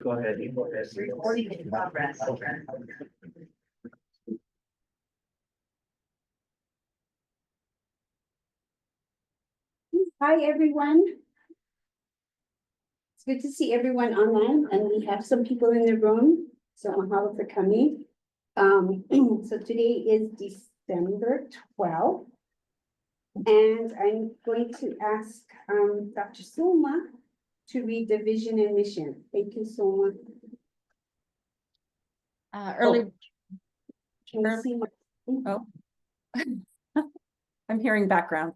Go ahead. You go ahead. Recording in progress. Hi, everyone. It's good to see everyone online, and we have some people in the room, so mahalo for coming. So today is December 12th, and I'm going to ask Dr. Soma to read the vision and mission. Thank you, Soma. Early, Can you see my? oh. I'm hearing background.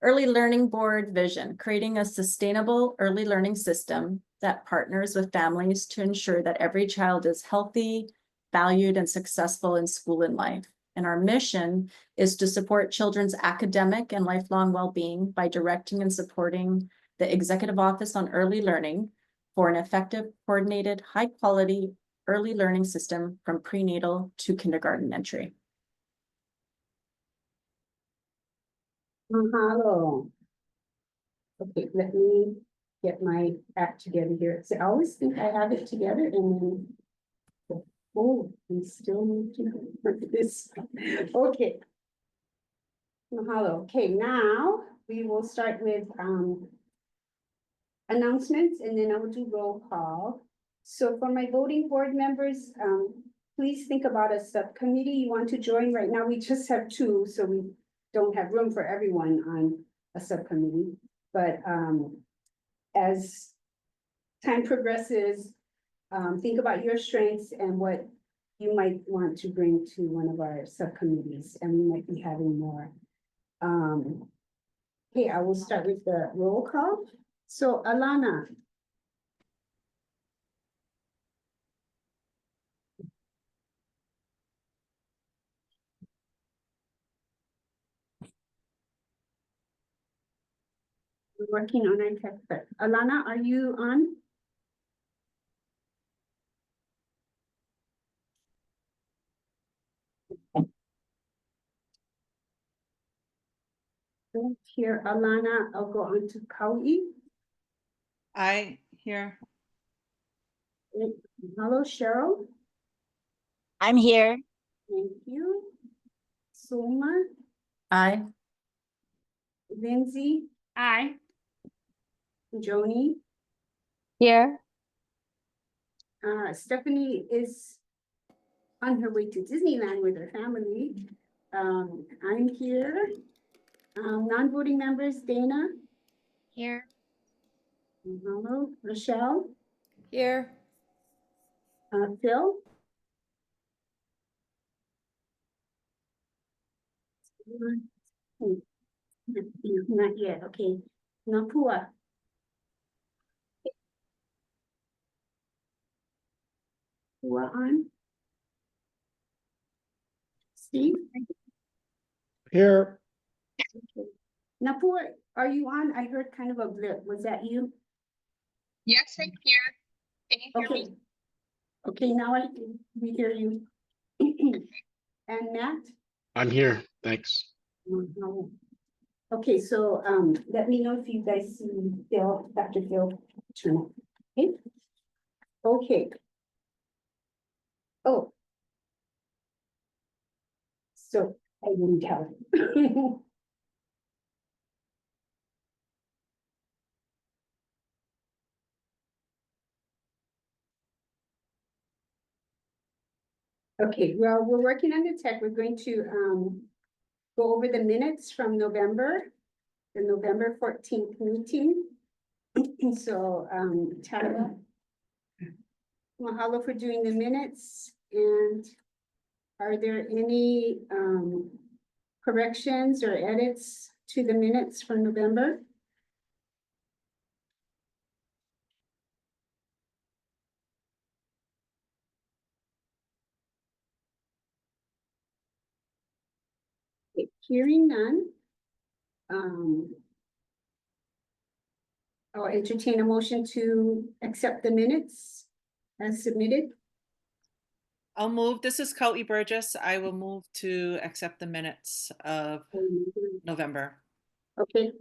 Early Learning Board vision, creating a sustainable early learning system that partners with families to ensure that every child is healthy, valued, and successful in school and life. And our mission is to support children's academic and lifelong well-being by directing and supporting the Executive Office on Early Learning for an effective, coordinated, high-quality early learning system from prenatal to kindergarten entry. Mahalo. Okay, let me get my act together here. So I always think I have it together and then, oh, I'm still looking for this. Okay. Mahalo. Okay, now we will start with announcements, and then I will do roll call. So for my voting board members, please think about a subcommittee you want to join. Right now, we just have two, so we don't have room for everyone on a subcommittee. But as time progresses, think about your strengths and what you might want to bring to one of our subcommittees, and we might be having more. Okay, I will start with the roll call. So Alana. We're working on our tech, but Alana, are you on? Here, Alana, I'll go on to Kauai. I here. Hello, Cheryl. I'm here. Thank you. Soma, Aye. Lindsay, Aye. Joni. Here. Stephanie is on her way to Disneyland with her family. I'm here. Non-voting members, Dana. Here. Hello, Rochelle. Here. Phil. Not yet, okay. Napua. Pua on. Steve. Here. Okay. Napua, are you on? I heard kind of a blip. Was that you? Yes, I'm here. Can you hear Okay. me? Okay, now we hear you. And Matt? I'm here, thanks. No. Okay, so let me know if you guys see Phil, Dr. Phil turn up. Okay. Okay. Oh. So I didn't tell. Okay, well, we're working on the tech. We're going to go over the minutes from November, the November 14th meeting. So Tara, mahalo for doing the minutes. And are there any corrections or edits to the minutes from November? Okay, hearing none. I'll entertain a motion to accept the minutes as submitted. I'll move. This is Kauai Burgess. I will move to accept the minutes of November. Okay.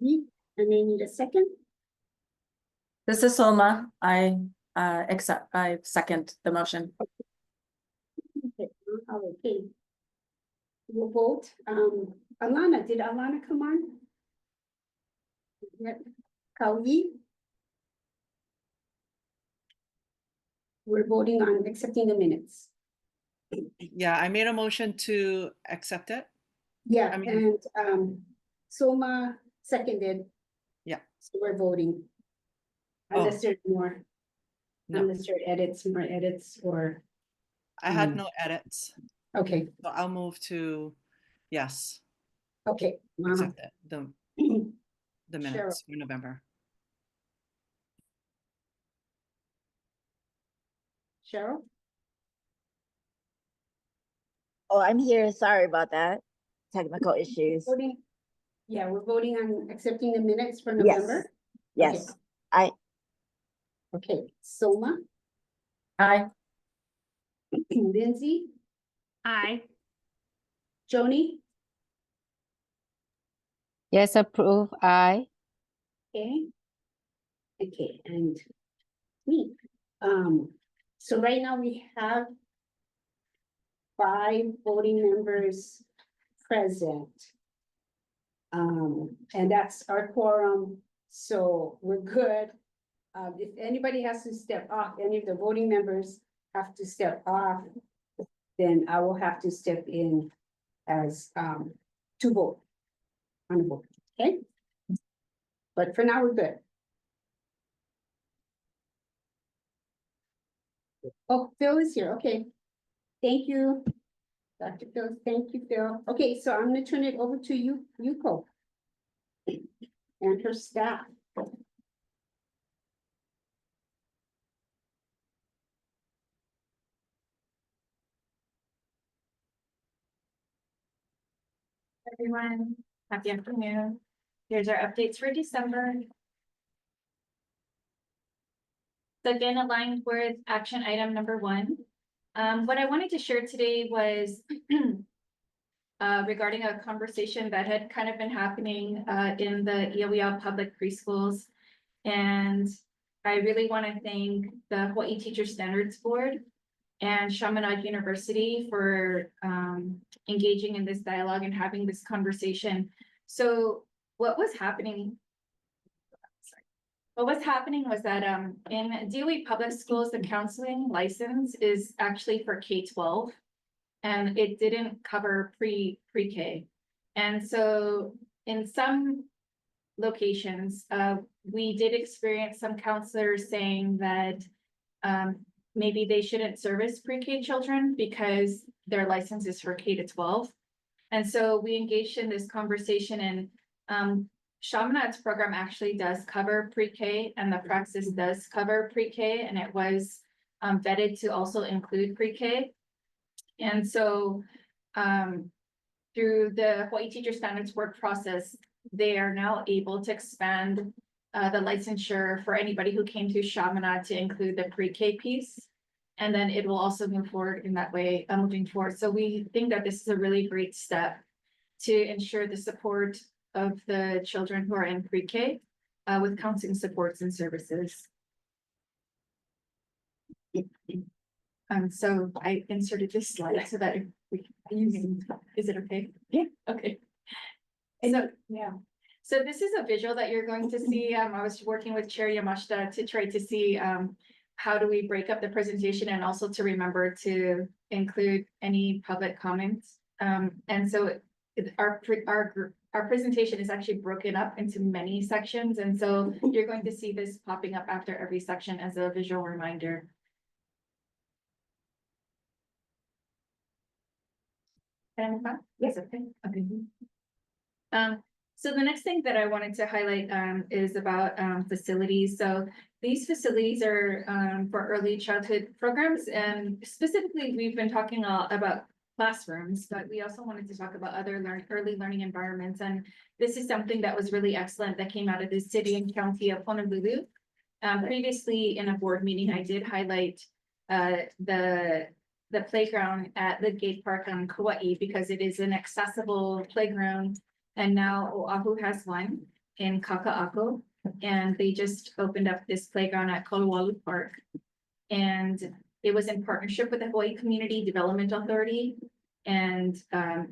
And they need a second. This is Soma. I I second the motion. Okay. We'll vote. Alana, did Alana come on? Yeah. Kauyi? We're voting on accepting the minutes. Yeah, I made a motion to accept it. Yeah, I mean- and Soma seconded. Yeah. So we're voting. Oh. Unless there's more, No, unless there are more edits or, I had no edits, okay, so I'll move to, yes, okay. accept it, the minutes for November. Cheryl? Oh, I'm here. Sorry about that. Technical issues. Voting, yeah, we're voting on accepting the minutes for Yes. November. Yes. Okay, Soma, Aye. Lindsay, Aye. Joni, Yes, approve. Aye. okay. Okay, and me. So right now we have 5 voting members present. And that's our quorum, so we're good. If anybody has to step off, any of the voting members have to step off, then I will have to step in as, to vote. On the vote, okay? But for now, we're good. Oh, Phil is here, okay. Thank you. Dr. Phil, thank you, Phil. Okay, so I'm gonna turn it over to you, Yuko. And her staff. Everyone, happy afternoon. Here's our updates for December. So again, aligned with action item number 1. What I wanted to share today was regarding a conversation that had kind of been happening in the ELB public preschools. And I really want to thank the Hawaii Teacher Standards Board and Chaminade University for engaging in this dialogue and having this conversation. So what was happening? What was happening was that in DOE public schools, the counseling license is actually for K-12, and it didn't cover pre-K. And so in some locations, we did experience some counselors saying that maybe they shouldn't service pre-K children because their license is for K-12. And so we engaged in this conversation, and Chaminade's program actually does cover pre-K, and the praxis does cover pre-K, and it was vetted to also include pre-K. And so through the Hawaii Teacher Standards Board process, they are now able to expand the licensure for anybody who came to Chaminade to include the pre-K piece. And then it will also move forward in that way moving forward. So we think that this is a really great step to ensure the support of the children who are in pre-K with counseling supports and services. So I inserted this slide so that we can use it. Is it okay? Yeah. Okay. So, yeah. So this is a visual that you're going to see. I was working with Chair Yamashita to try to see how do we break up the presentation and also to remember to include any public comments. And so our presentation is actually broken up into many sections. And so you're going to see this popping up after every section as a visual reminder. Yes, okay. Okay. So the next thing that I wanted to highlight is about facilities. So these facilities are for early childhood programs, and specifically we've been talking about classrooms, but we also wanted to talk about other early learning environments. And this is something that was really excellent that came out of the city and county of Honolulu. Previously in a board meeting, I did highlight the playground at the Gate Park on Kauai because it is an accessible playground. And now Oahu has one in Kaka'ako, and they just opened up this playground at Kolowalu Park. And it was in partnership with the Hawaii Community Development Authority. And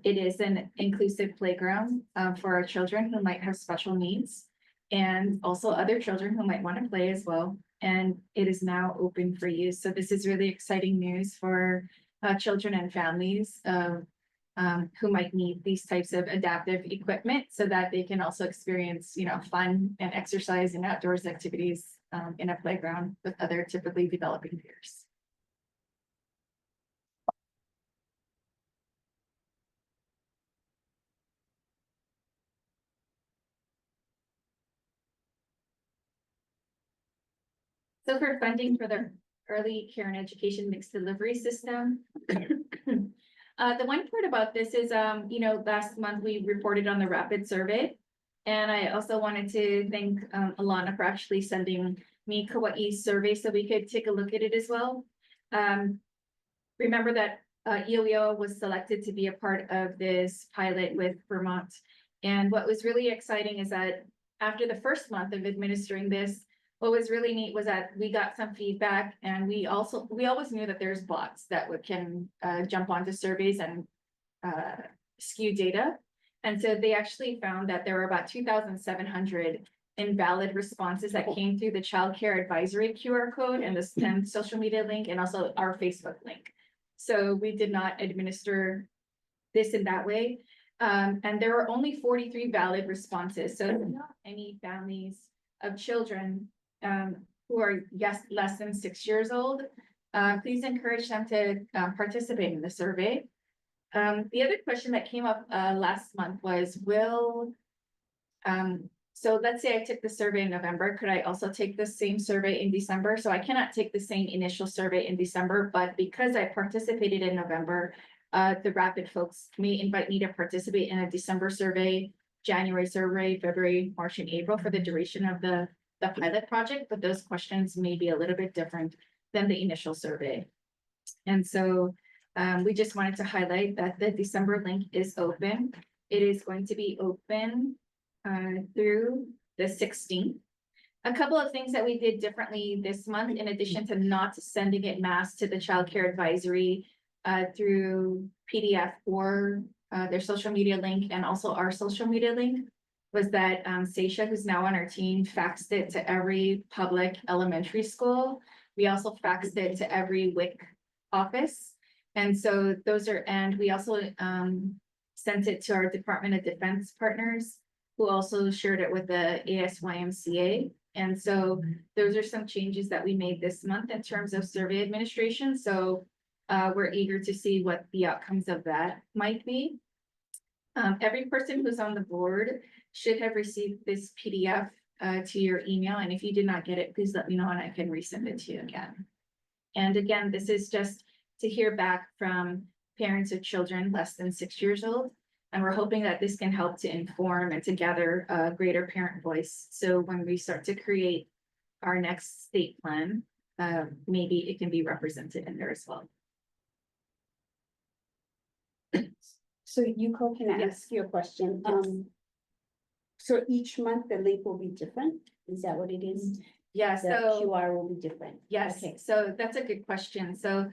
it is an inclusive playground for our children who might have special needs. And also other children who might want to play as well. And it is now open for use. So this is really exciting news for children and families who might need these types of adaptive equipment so that they can also experience, fun and exercise and outdoors activities in a playground with other typically developing peers. So for funding for the early care and education mixed delivery system. The one part about this is, last month we reported on the rapid survey. And I also wanted to thank Alana for actually sending me Kauai's survey so we could take a look at it as well. Remember that EOEO was selected to be a part of this pilot with Vermont. And what was really exciting is that after the first month of administering this, what was really neat was that we got some feedback, and we always knew that there's bots that can jump onto surveys and skew data. And so they actually found that there were about 2,700 invalid responses that came through the child care advisory QR code and the social media link, and also our Facebook link. So we did not administer this in that way. And there were only 43 valid responses. So not any families of children who are less than 6 years old, please encourage them to participate in the survey. The other question that came up last month was, so let's say I took the survey in November, could I also take the same survey in December? So I cannot take the same initial survey in December, but because I participated in November, the rapid folks may invite me to participate in a December survey, January survey, February, March, and April for the duration of the pilot project, but those questions may be a little bit different than the initial survey. And so we just wanted to highlight that the December link is open. It is going to be open through the 16th. A couple of things that we did differently this month, in addition to not sending it mass to the child care advisory through PDF or their social media link, and also our social media link, was that Seisha, who's now on our team, faxed it to every public elementary school. We also faxed it to every WIC office. And so and we also sent it to our Department of Defense partners, who also shared it with the ASYMCA. And so those are some changes that we made this month in terms of survey administration. So we're eager to see what the outcomes of that might be. Every person who's on the board should have received this PDF to your email. And if you did not get it, please let me know and I can resend it to you again. And again, this is just to hear back from parents of children less than 6 years old. And we're hoping that this can help to inform and to gather a greater parent voice. So when we start to create our next state plan, maybe it can be represented in there as well. So Yuko, can I ask you a question? Yes. So each month the link will be different? Is that what it is? Yeah, The so QR will be different? yes, Okay. so that's a good question. So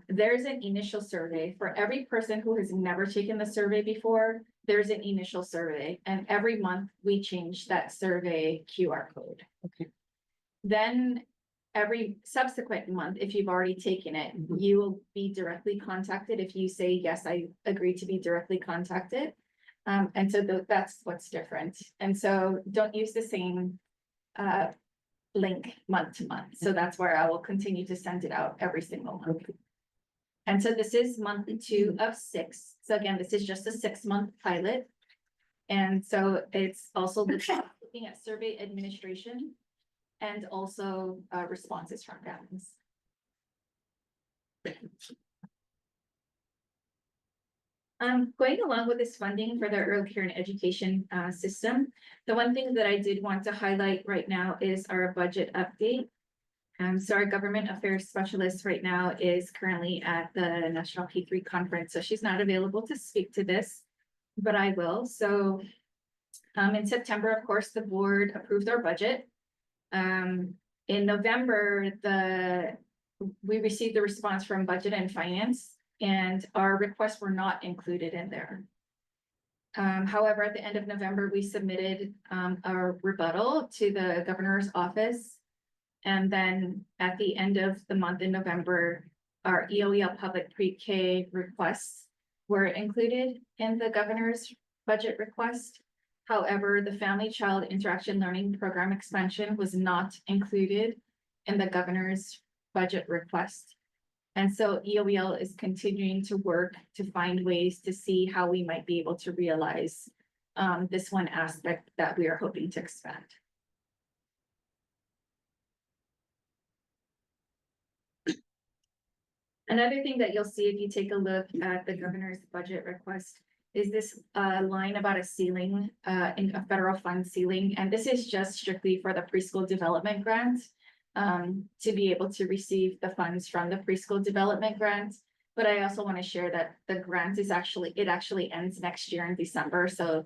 there's an initial survey for every person who has never taken the survey before. There's an initial survey, and every month we change that survey QR code. Okay. Then every subsequent month, if you've already taken it, you will be directly contacted. If you say, yes, I agree to be directly contacted. And so that's what's different. And so don't use the same link month to month. So that's where I will continue to send it out every single month. And so this is month 2 of 6. So again, this is just a 6-month pilot. And so it's also looking at survey administration and also responses from families. Going along with this funding for the early care and education system, the one thing that I did want to highlight right now is our budget update. So our government affairs specialist right now is currently at the National P3 conference, so she's not available to speak to this, but I will. So in September, of course, the board approved our budget. In November, the we received the response from Budget and Finance, and our requests were not included in there. However, at the end of November, we submitted a rebuttal to the governor's office. And then at the end of the month in November, our EOEL public pre-K requests were included in the governor's budget request. However, the Family Child Interaction Learning Program expansion was not included in the governor's budget request. And so EOEL is continuing to work to find ways to see how we might be able to realize this one aspect that we are hoping to expand. Another thing that you'll see if you take a look at the governor's budget request is this line about a ceiling, in a federal fund ceiling. And this is just strictly for the preschool development grant, to be able to receive the funds from the preschool development grant. But I also want to share that the grant is actually ends next year in December. So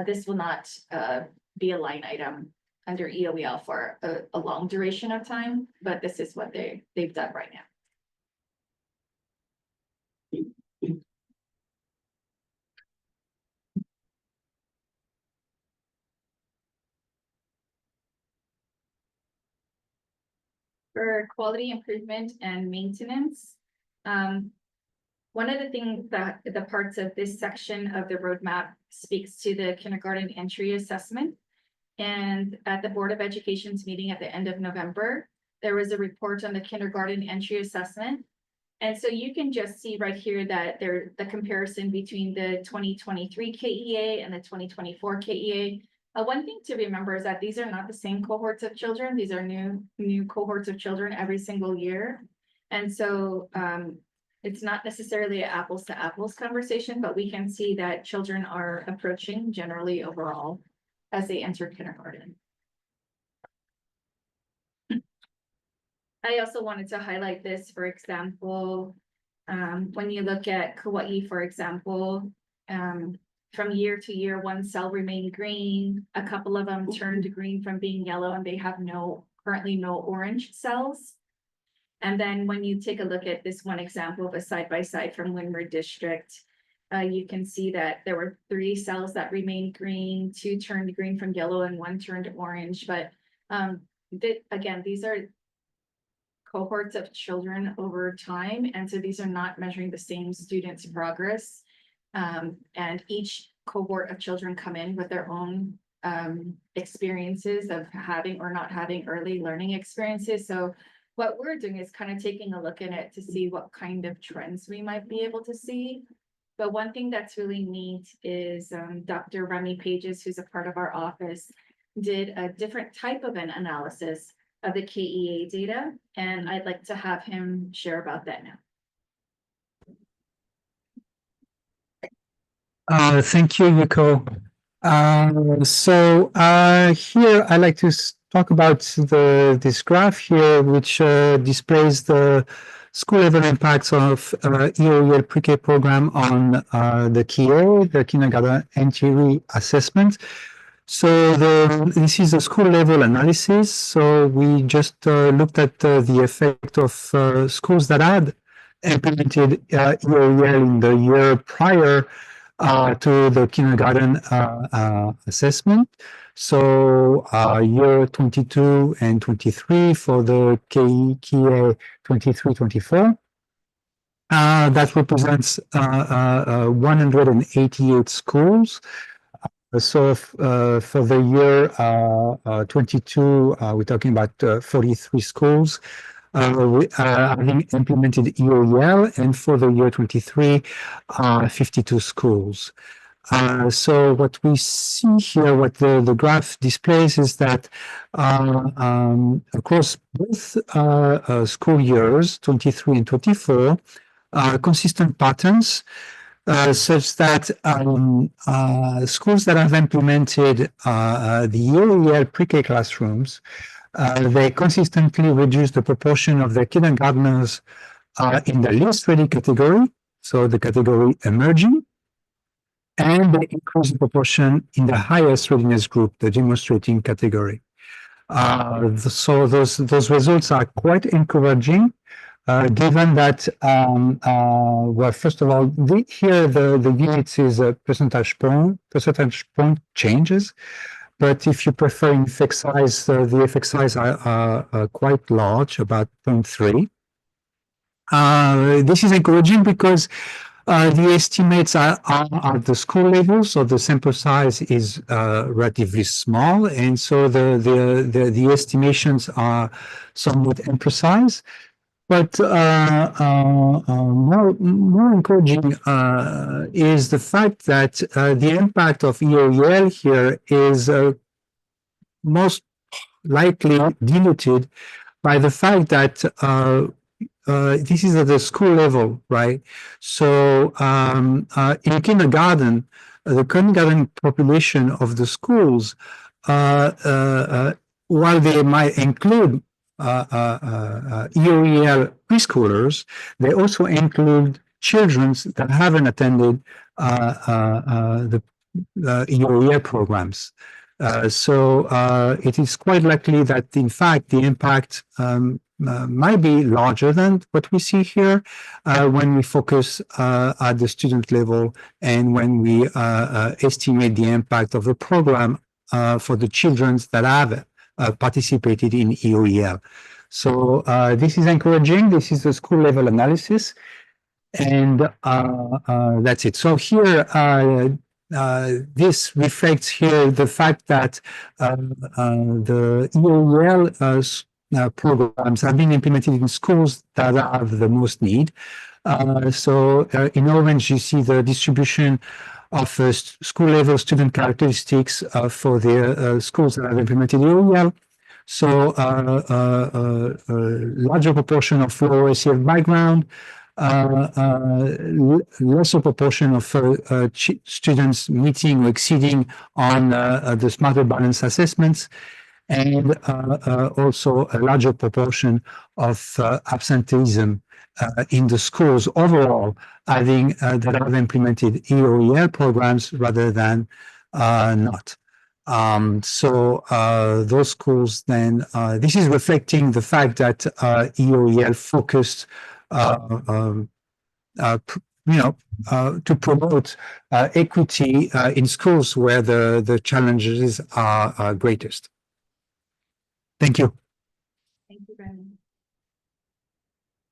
this will not be a line item under EOEL for a long duration of time, but this is what they've done right now. For quality improvement and maintenance, one of the things that the parts of this section of the roadmap speaks to the kindergarten entry assessment. And at the Board of Education's meeting at the end of November, there was a report on the kindergarten entry assessment. And so you can just see right here that the comparison between the 2023 KEA and the 2024 KEA. One thing to remember is that these are not the same cohorts of children. These are new cohorts of children every single year. And so it's not necessarily an apples to apples conversation, but we can see that children are approaching generally overall as they enter kindergarten. I also wanted to highlight this, for example, when you look at Kauai, for example, from year to year, one cell remained green. A couple of them turned green from being yellow, and they have currently no orange cells. And then when you take a look at this one example of a side-by-side from Windward District, you can see that there were 3 cells that remained green, 2 turned green from yellow, and 1 turned orange. But again, these are cohorts of children over time. And so these are not measuring the same students' progress. And each cohort of children come in with their own experiences of having or not having early learning experiences. So what we're doing is kind of taking a look at it to see what kind of trends we might be able to see. But one thing that's really neat is Dr. Remy Pages, who's a part of our office, did a different type of an analysis of the KEA data. And I'd like to have him share about that now. Thank you, Yuko. Here I'd like to talk about this graph here, which displays the school level impacts of EOEL pre-K program on the KIA, the kindergarten entry assessment. So this is a school level analysis. So we just looked at the effect of schools that had implemented EOEL in the year prior to the kindergarten assessment. So year 22 and 23 for the KEA 23-24. That represents 188 schools. So for the year 22, we're talking about 43 schools having implemented EOEL, and for the year 23, 52 schools. So what we see here, what the graph displays is that across both school years, 23 and 24, consistent patterns, such that schools that have implemented the EOEL pre-K classrooms, they consistently reduce the proportion of their kindergartners in the least ready category, so the category emerging, and they increase the proportion in the highest readiness group, the demonstrating category. So those results are quite encouraging. given that, well, first of all, here the units is a percentage point changes. But if you prefer in effect size, the effect size are quite large, about 0.3. This is encouraging because the estimates are at the school level, so the sample size is relatively small, and so the estimations are somewhat imprecise. But more encouraging is the fact that the impact of EOEL here is most likely diluted by the fact that this is at the school level, right? So in kindergarten, the kindergarten population of the schools, while they might include EOEL preschoolers, they also include children that haven't attended the EOEL programs. So it is quite likely that, in fact, the impact might be larger than what we see here when we focus at the student level and when we estimate the impact of the program for the children that have participated in EOEL. So this is encouraging. This is the school level analysis. And that's it. So here, this reflects here the fact that the EOEL programs have been implemented in schools that have the most need. So in orange, you see the distribution of school level student characteristics for the schools that have implemented EOEL. So larger proportion of low ACF background, lesser proportion of students meeting or exceeding on the smarter balance assessments, and also a larger proportion of absenteeism in the schools overall, having that have implemented EOEL programs rather than not. So those schools then, this is reflecting the fact that EOEL focused to promote equity in schools where the challenges are greatest. Thank you. Thank you, Remy.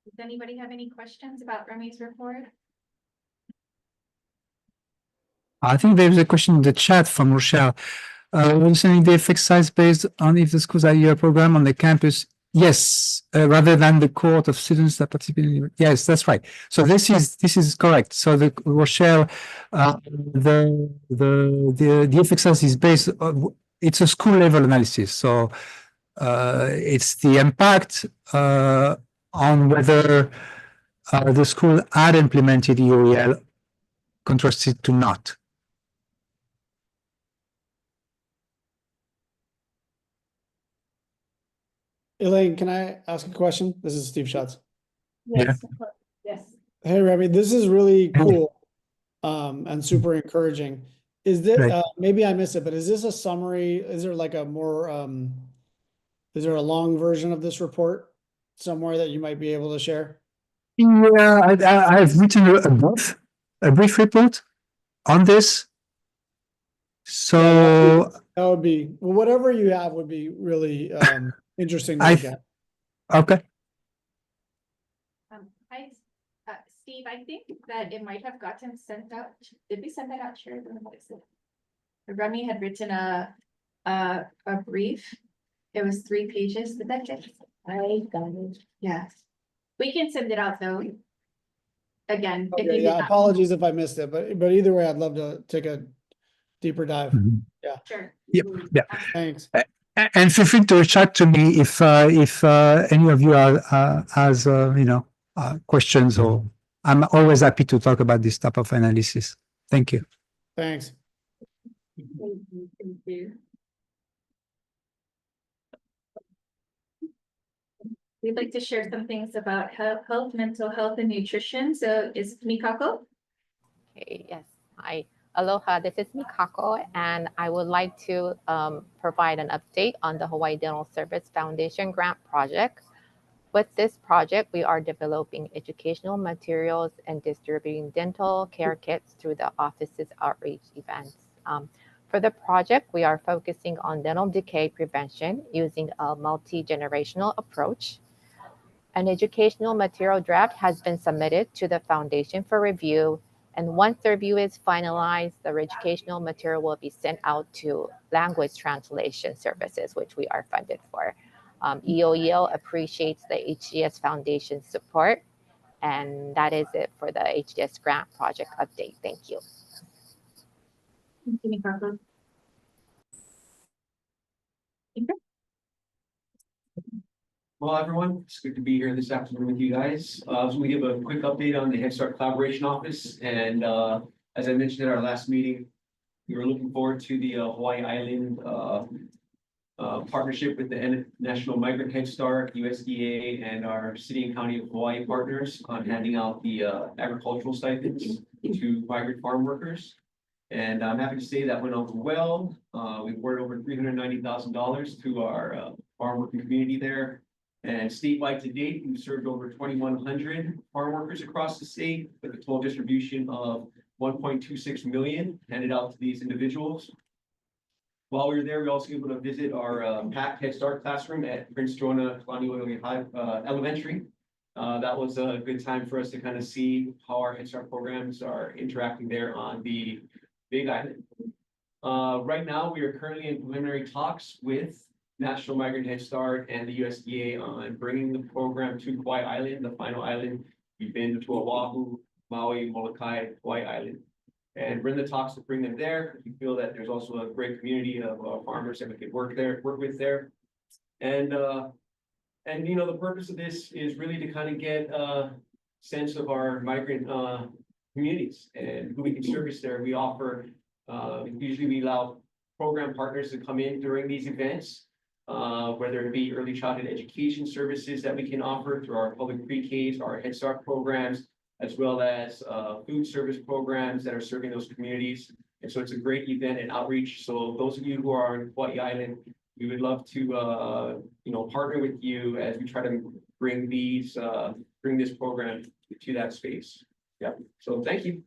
Does anybody have any questions about Remy's report? I think there's a question in the chat from Rochelle. Listening the effect size based on if the schools are your program on the campus. Yes, rather than the cohort of students that participate in. Yes, that's right. So this is correct. So the Rochelle, the effect size is based on, it's a school level analysis. So it's the impact on whether the school had implemented EOEL contrasted to not. Elaine, can I ask a question? This is Steve Schatz. Yes, yes. Hey, Remy, this is really cool and super encouraging. Is this, Right. maybe I missed it, but is this a summary? Is there like a more, is there a long version of this report somewhere that you might be able to share? Yeah, I've written a brief report on this. So That would be, well, whatever you have would be really interesting to I- look at. okay. Hi, Steve, I think that it might have gotten sent out. Did we send that out? Sure. Remy had written a brief. It was 3 pages. Did that get? I got it. Yeah. We can send it out though. Again, if you Okay, did yeah, not- apologies if I missed it, but either way, I'd love to take a deeper dive. Sure. Yep. Yeah. Thanks. And feel free to reach out to me if any of you are has questions, or I'm always happy to talk about this type of analysis. Thank you. Thanks. Thank you. We'd like to share some things about health, mental health, and nutrition. So is Mikako? Okay, yes. Hi. Aloha, this is Mikako, and I would like to provide an update on the Hawaii Dental Service Foundation grant project. With this project, we are developing educational materials and distributing dental care kits through the office's outreach events. For the project, we are focusing on dental decay prevention using a multi-generational approach. An educational material draft has been submitted to the foundation for review, and once the review is finalized, the educational material will be sent out to language translation services, which we are funded for. EOEL appreciates the HGS Foundation's support, and that is it for the HGS grant project update. Thank you. Thank you, Mikako. Ingrid? Well, everyone, it's good to be here this afternoon with you guys. So we give a quick update on the Head Start Collaboration Office. And as I mentioned at our last meeting, we were looking forward to the Hawaii Island partnership with the National Migrant Head Start, USDA, and our City and County of Hawaii partners on handing out the agricultural stipends to migrant farm workers. And I'm happy to say that went over well. We awarded over $390,000 to our farm working community there. And statewide to date, we've served over 2,100 farm workers across the state with a total distribution of 1.26 million handed out to these individuals. While we were there, we also were able to visit our PAC Head Start classroom at Prince Jonah Kalaniʻōleʻole High Elementary. That was a good time for us to kind of see how our Head Start programs are interacting there on the Big Island. Right now, we are currently in preliminary talks with National Migrant Head Start and the USDA on bringing the program to Kauai Island, the final island. We've been to Oahu, Maui, Molokai, Kauai Island. And we're in the talks to bring them there. We feel that there's also a great community of farmers that we could work with there. And you know, the purpose of this is really to kind of get a sense of our migrant communities and who we can service there. We offer, usually we allow program partners to come in during these events, whether it be early childhood education services that we can offer through our public pre-Ks, our Head Start programs, as well as food service programs that are serving those communities. And so it's a great event and outreach. So those of you who are on Kauai Island, we would love to you know, partner with you as we try to bring this program to that space. Yeah. So thank you.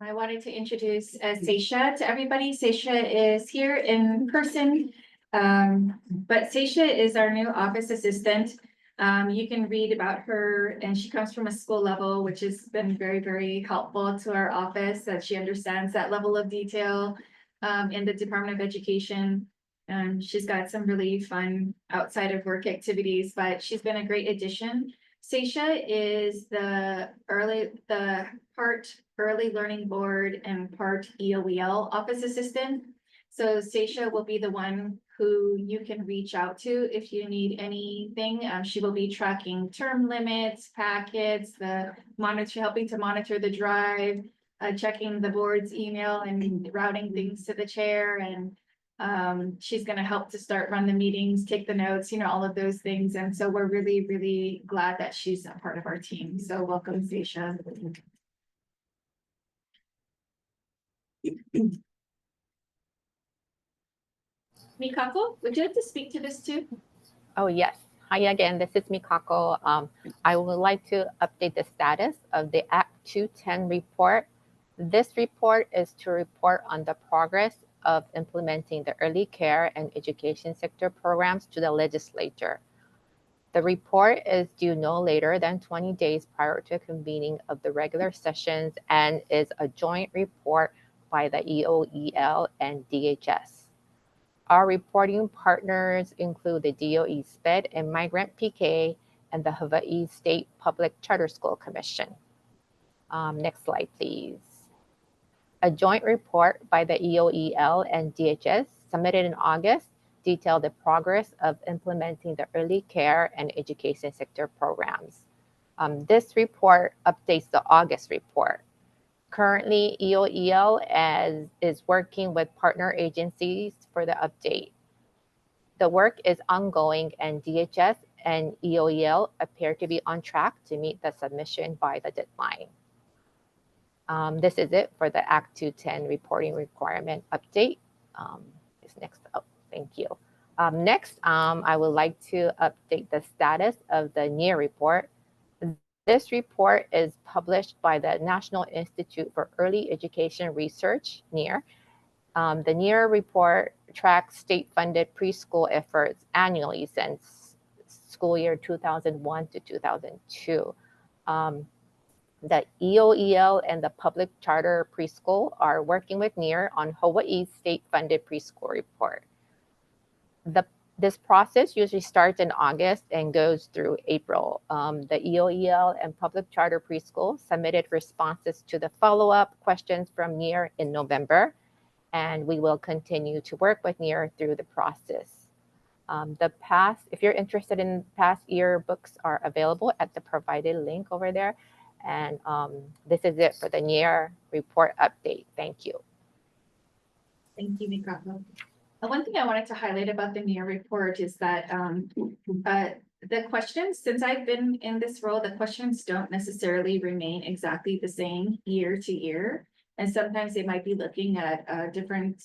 I wanted to introduce Seisha to everybody. Seisha is here in person, but Seisha is our new office assistant. You can read about her, and she comes from a school level, which has been very, very helpful to our office, that she understands that level of detail in the Department of Education. She's got some really fun outside of work activities, but she's been a great addition. Seisha is the part early learning board and part EOEL office assistant. So Seisha will be the one who you can reach out to if you need anything. She will be tracking term limits, packets, helping to monitor the drive, checking the board's email and routing things to the chair, and she's going to help to run the meetings, take the notes, you know, all of those things. And so we're really, really glad that she's a part of our team. So welcome, Seisha. Mikako, would you like to speak to this too? Oh, yes. Hi again, this is Mikako. I would like to update the status of the Act 210 report. This report is to report on the progress of implementing the early care and education sector programs to the legislature. The report is due no later than 20 days prior to convening of the regular sessions and is a joint report by the EOEL and DHS. Our reporting partners include the DOE SPED and Migrant PK and the Hawaii State Public Charter School Commission. Next slide, please. A joint report by the EOEL and DHS submitted in August detailed the progress of implementing the early care and education sector programs. This report updates the August report. Currently, EOEL is working with partner agencies for the update. The work is ongoing, and DHS and EOEL appear to be on track to meet the submission by the deadline. This is it for the Act 210 reporting requirement update. Is next up. Thank you. Next, I would like to update the status of the NEAR report. This report is published by the National Institute for Early Education Research, NEAR. The NEAR report tracks state-funded preschool efforts annually since school year 2001 to 2002. The EOEL and the public charter preschool are working with NEAR on Hawaii's state-funded preschool report. This process usually starts in August and goes through April. The EOEL and public charter preschool submitted responses to the follow-up questions from NEAR in November, and we will continue to work with NEAR through the process. If you're interested in past year books, are available at the provided link over there. And this is it for the NEAR report update. Thank you. Thank you, Mikako. One thing I wanted to highlight about the NEAR report is that the questions, since I've been in this role, the questions don't necessarily remain exactly the same year to year. And sometimes they might be looking at different,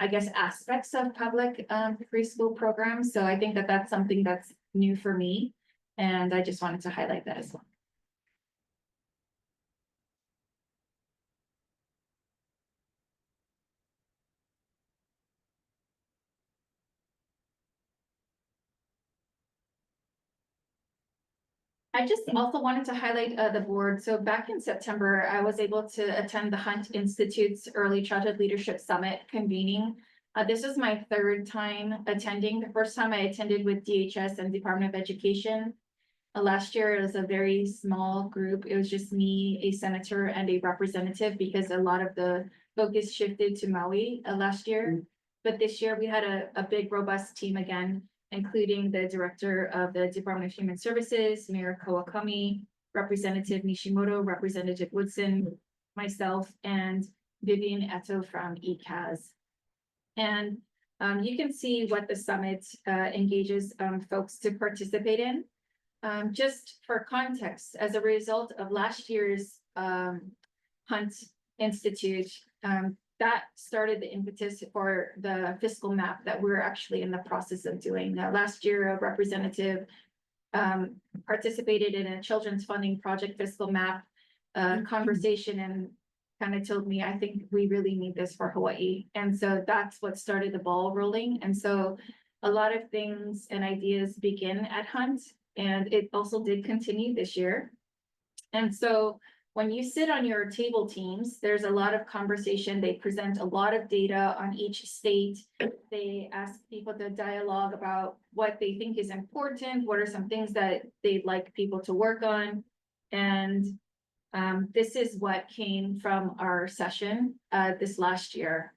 I guess, aspects of public preschool programs. So I think that that's something that's new for me. And I just wanted to highlight that as well. I just also wanted to highlight the board. So back in September, I was able to attend the Hunt Institute's Early Childhood Leadership Summit convening. This was my third time attending. The first time I attended with DHS and Department of Education. Last year, it was a very small group. It was just me, a senator, and a representative because a lot of the focus shifted to Maui last year. But this year, we had a big, robust team again, including the director of the Department of Human Services, Mayor Kawakami, Representative Nishimoto, Representative Woodson, myself, and Vivian Eto from ECAS. And you can see what the summit engages folks to participate in. Just for context, as a result of last year's Hunt Institute, that started the impetus for the fiscal map that we're actually in the process of doing. Now, last year, a representative participated in a children's funding project fiscal map conversation and kind of told me, I think we really need this for Hawaii. And so that's what started the ball rolling. And so a lot of things and ideas begin at Hunt, and it also did continue this year. And so when you sit on your table teams, there's a lot of conversation. They present a lot of data on each state. They ask people to dialogue about what they think is important, what are some things that they'd like people to work on. And this is what came from our session this last year.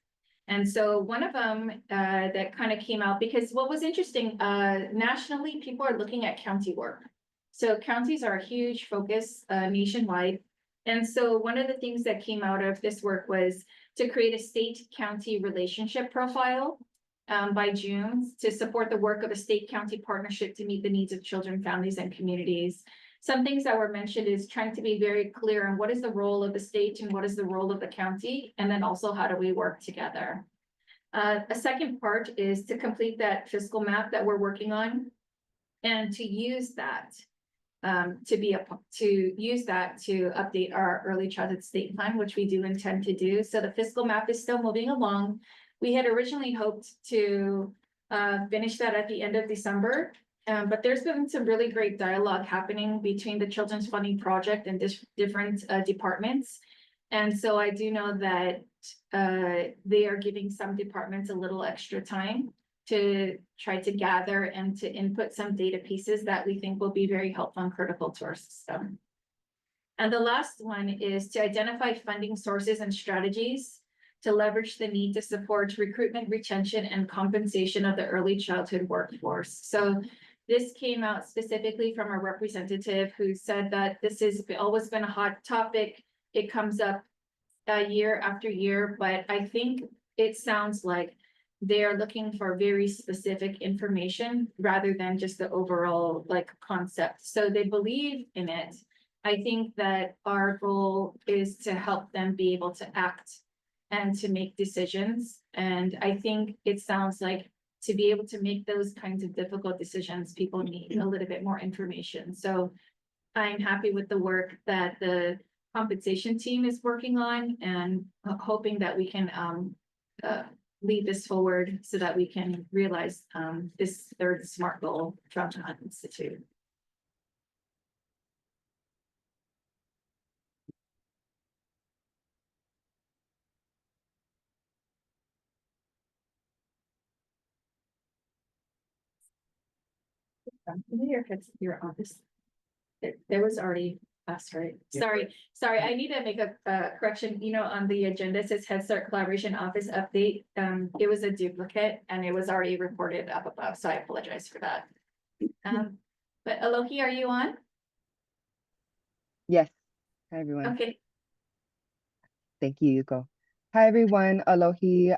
And so one of them that kind of came out, because what was interesting, nationally, people are looking at county work. So counties are a huge focus nationwide. And so one of the things that came out of this work was to create a state-county relationship profile by June to support the work of a state-county partnership to meet the needs of children, families, and communities. Some things that were mentioned is trying to be very clear on what is the role of the state and what is the role of the county, and then also how do we work together. A second part is to complete that fiscal map that we're working on and to use that to update our early childhood state plan, which we do intend to do. So the fiscal map is still moving along. We had originally hoped to finish that at the end of December, but there's been some really great dialogue happening between the Children's Funding Project and different departments. And so I do know that they are giving some departments a little extra time to try to gather and to input some data pieces that we think will be very helpful and critical to our system. And the last one is to identify funding sources and strategies to leverage the need to support recruitment, retention, and compensation of the early childhood workforce. So this came out specifically from a representative who said that this has always been a hot topic. It comes up year after year, but I think it sounds like they are looking for very specific information rather than just the overall like concept. So they believe in it. I think that our goal is to help them be able to act and to make decisions. And I think it sounds like to be able to make those kinds of difficult decisions, people need a little bit more information. So I'm happy with the work that the compensation team is working on and hoping that we can lead this forward so that we can realize this third SMART goal from the Institute. Your office. There was already, sorry, I need to make a correction, you know, on the agenda, it says Head Start Collaboration Office update. It was a duplicate and it was already reported up above, so I apologize for that. But Alohi, are you on? Yes. Hi, everyone. Okay, Thank you, Yuko. Hi, everyone. Alohi,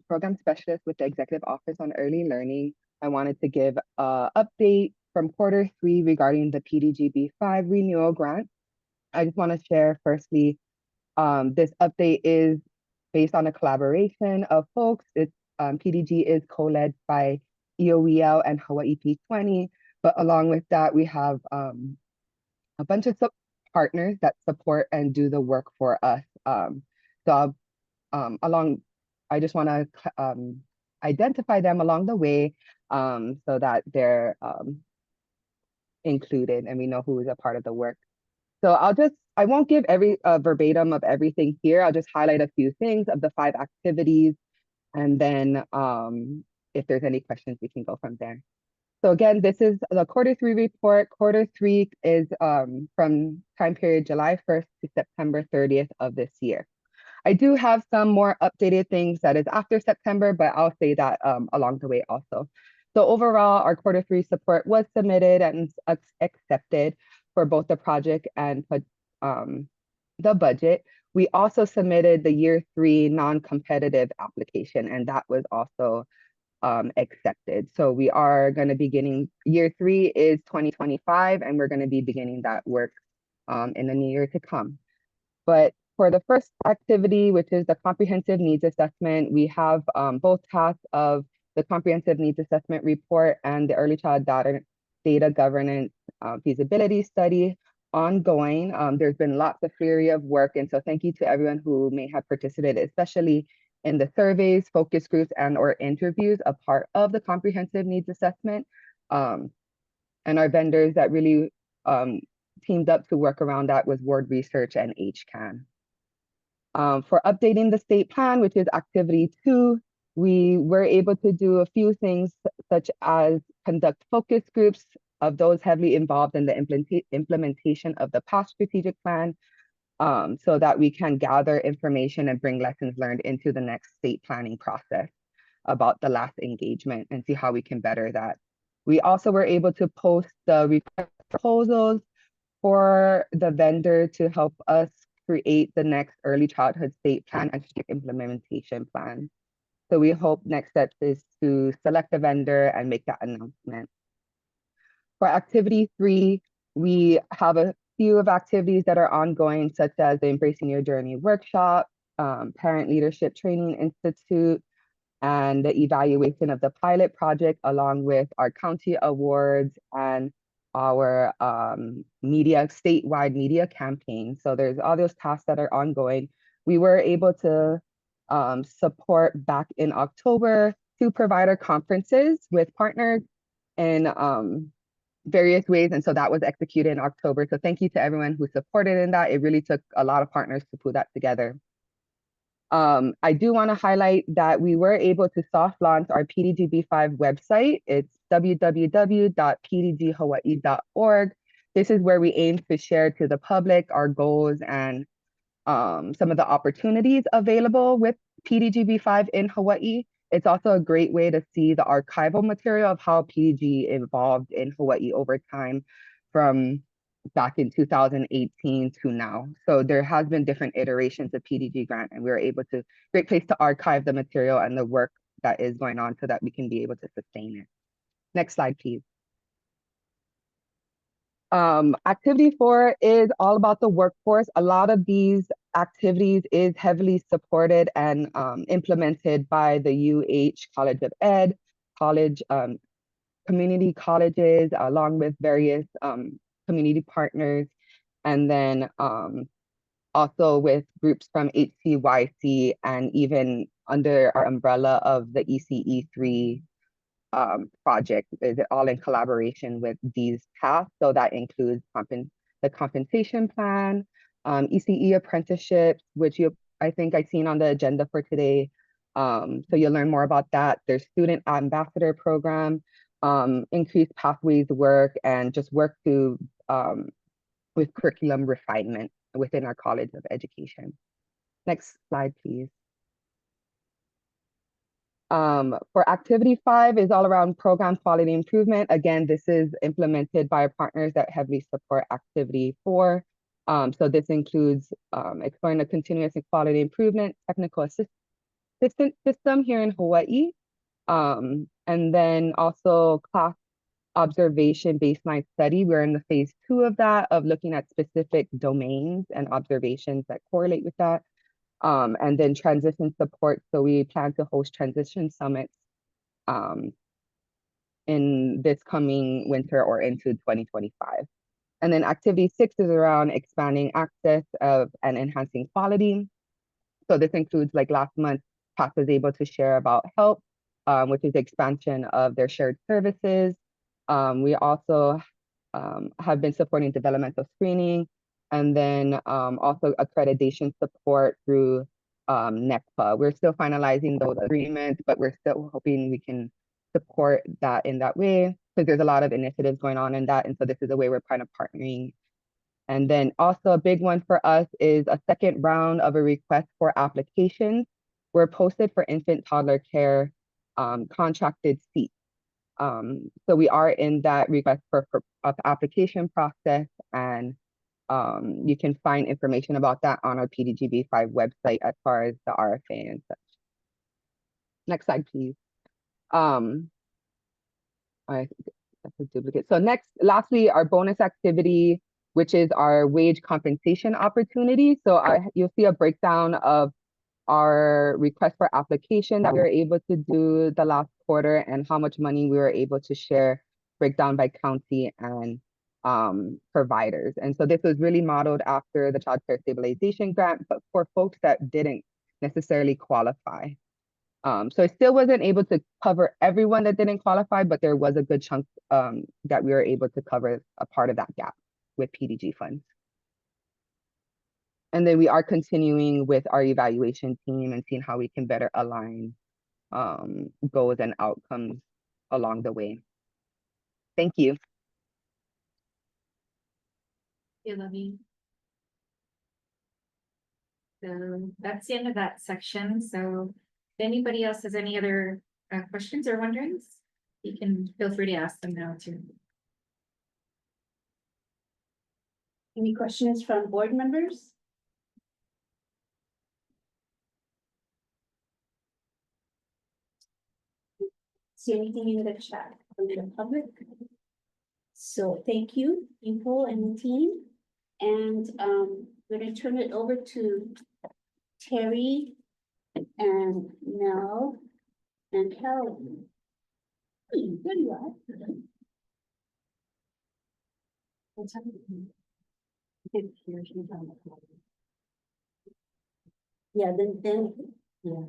Program Specialist with the Executive Office on Early Learning. I wanted to give an update from Q3 regarding the PDGB-5 renewal grant. I just want to share firstly, this update is based on a collaboration of folks. It's PDG is co-led by EOEL and Hawaii P20, but along with that, we have a bunch of partners that support and do the work for us. I just want to identify them along the way so that they're included and we know who is a part of the work. So I won't give every verbatim of everything here. I'll just highlight a few things of the 5 activities. And then if there's any questions, we can go from there. So again, this is the Q3 report. Q3 is from time period July 1st to September 30th of this year. I do have some more updated things that is after September, but I'll say that along the way also. So overall, our Q3 support was submitted and accepted for both the project and the budget. We also submitted the year 3 non-competitive application, and that was also accepted. So we are going to be beginning, year 3 is 2025, and we're going to be beginning that work in the new year to come. But for the first activity, which is the comprehensive needs assessment, we have both tasks of the comprehensive needs assessment report and the early child data governance feasibility study ongoing. There's been lots of flurry of work, and so thank you to everyone who may have participated, especially in the surveys, focus groups, and or interviews, a part of the comprehensive needs assessment, and our vendors that really teamed up to work around that was Ward Research and HCAN. For updating the state plan, which is activity 2, we were able to do a few things such as conduct focus groups of those heavily involved in the implementation of the past strategic plan, so that we can gather information and bring lessons learned into the next state planning process about the last engagement and see how we can better that. We also were able to post the proposals for the vendor to help us create the next early childhood state plan and implementation plan. So we hope next steps is to select a vendor and make that announcement. For activity 3, we have a few of activities that are ongoing, such as the Embracing Your Journey workshop, Parent Leadership Training Institute, and the evaluation of the pilot project, along with our county awards and our statewide media campaign. So there's all those tasks that are ongoing. We were able to support back in October 2 provider conferences with partners in various ways. And so that was executed in October. So thank you to everyone who supported in that. It really took a lot of partners to put that together. I do want to highlight that we were able to soft launch our PDGB-5 website. It's www.pdghawaii.org. This is where we aim to share to the public our goals and some of the opportunities available with PDGB-5 in Hawaii. It's also a great way to see the archival material of how PDG evolved in Hawaii over time from back in 2018 to now. So there has been different iterations of PDG grant, and we were able to, great place to archive the material and the work that is going on so that we can be able to sustain it. Next slide, please. Activity 4 is all about the workforce. A lot of these activities is heavily supported and implemented by the UH College of Ed, community colleges, along with various community partners, and then also with groups from HCYC and even under our umbrella of the ECE3 project, is all in collaboration with these tasks. So that includes the compensation plan, ECE apprenticeships, which I think I've seen on the agenda for today. So you'll learn more about that. There's student ambassador program, increased pathways work, and just work to with curriculum refinement within our College of Education. Next slide, please. For activity 5 is all around program quality improvement. Again, this is implemented by our partners that heavily support activity 4. So this includes exploring the continuous and quality improvement technical assistance system here in Hawaii. And then also class observation baseline study. We're in the phase 2 of that, of looking at specific domains and observations that correlate with that. And then transition support. So we plan to host transition summits in this coming winter or into 2025. And then activity 6 is around expanding access and enhancing quality. So this includes, like last month, PAC was able to share about HELP, which is expansion of their shared services. We also have been supporting developmental screening, and then also accreditation support through NECPA. We're still finalizing those agreements, but we're still hoping we can support that in that way, because there's a lot of initiatives going on in that. And so this is a way we're kind of partnering. And then also a big one for us is a second round of a request for applications. We're posted for infant toddler care contracted seats. So we are in that request for application process, and you can find information about that on our PDGB5 website as far as the RFA and such. Next slide, please. I that's a duplicate. So lastly, our bonus activity, which is our wage compensation opportunity. So you'll see a breakdown of our request for application that we were able to do the last quarter and how much money we were able to share, breakdown by county and providers. And so this was really modeled after the Child Care Stabilization Grant, but for folks that didn't necessarily qualify. So I still wasn't able to cover everyone that didn't qualify, but there was a good chunk that we were able to cover a part of that gap with PDG funds. And then we are continuing with our evaluation team and seeing how we can better align goals and outcomes along the way. Thank you. Yeah, Lovey. So that's the end of that section. So if anybody else has any other questions or wonderings, you can feel free to ask them now too. Any questions from board members? See anything in the chat from the public? So thank you, Nicole and the team. And we're gonna turn it over to Terry and Mel and Carolyn. There you are. Yeah, then, yeah.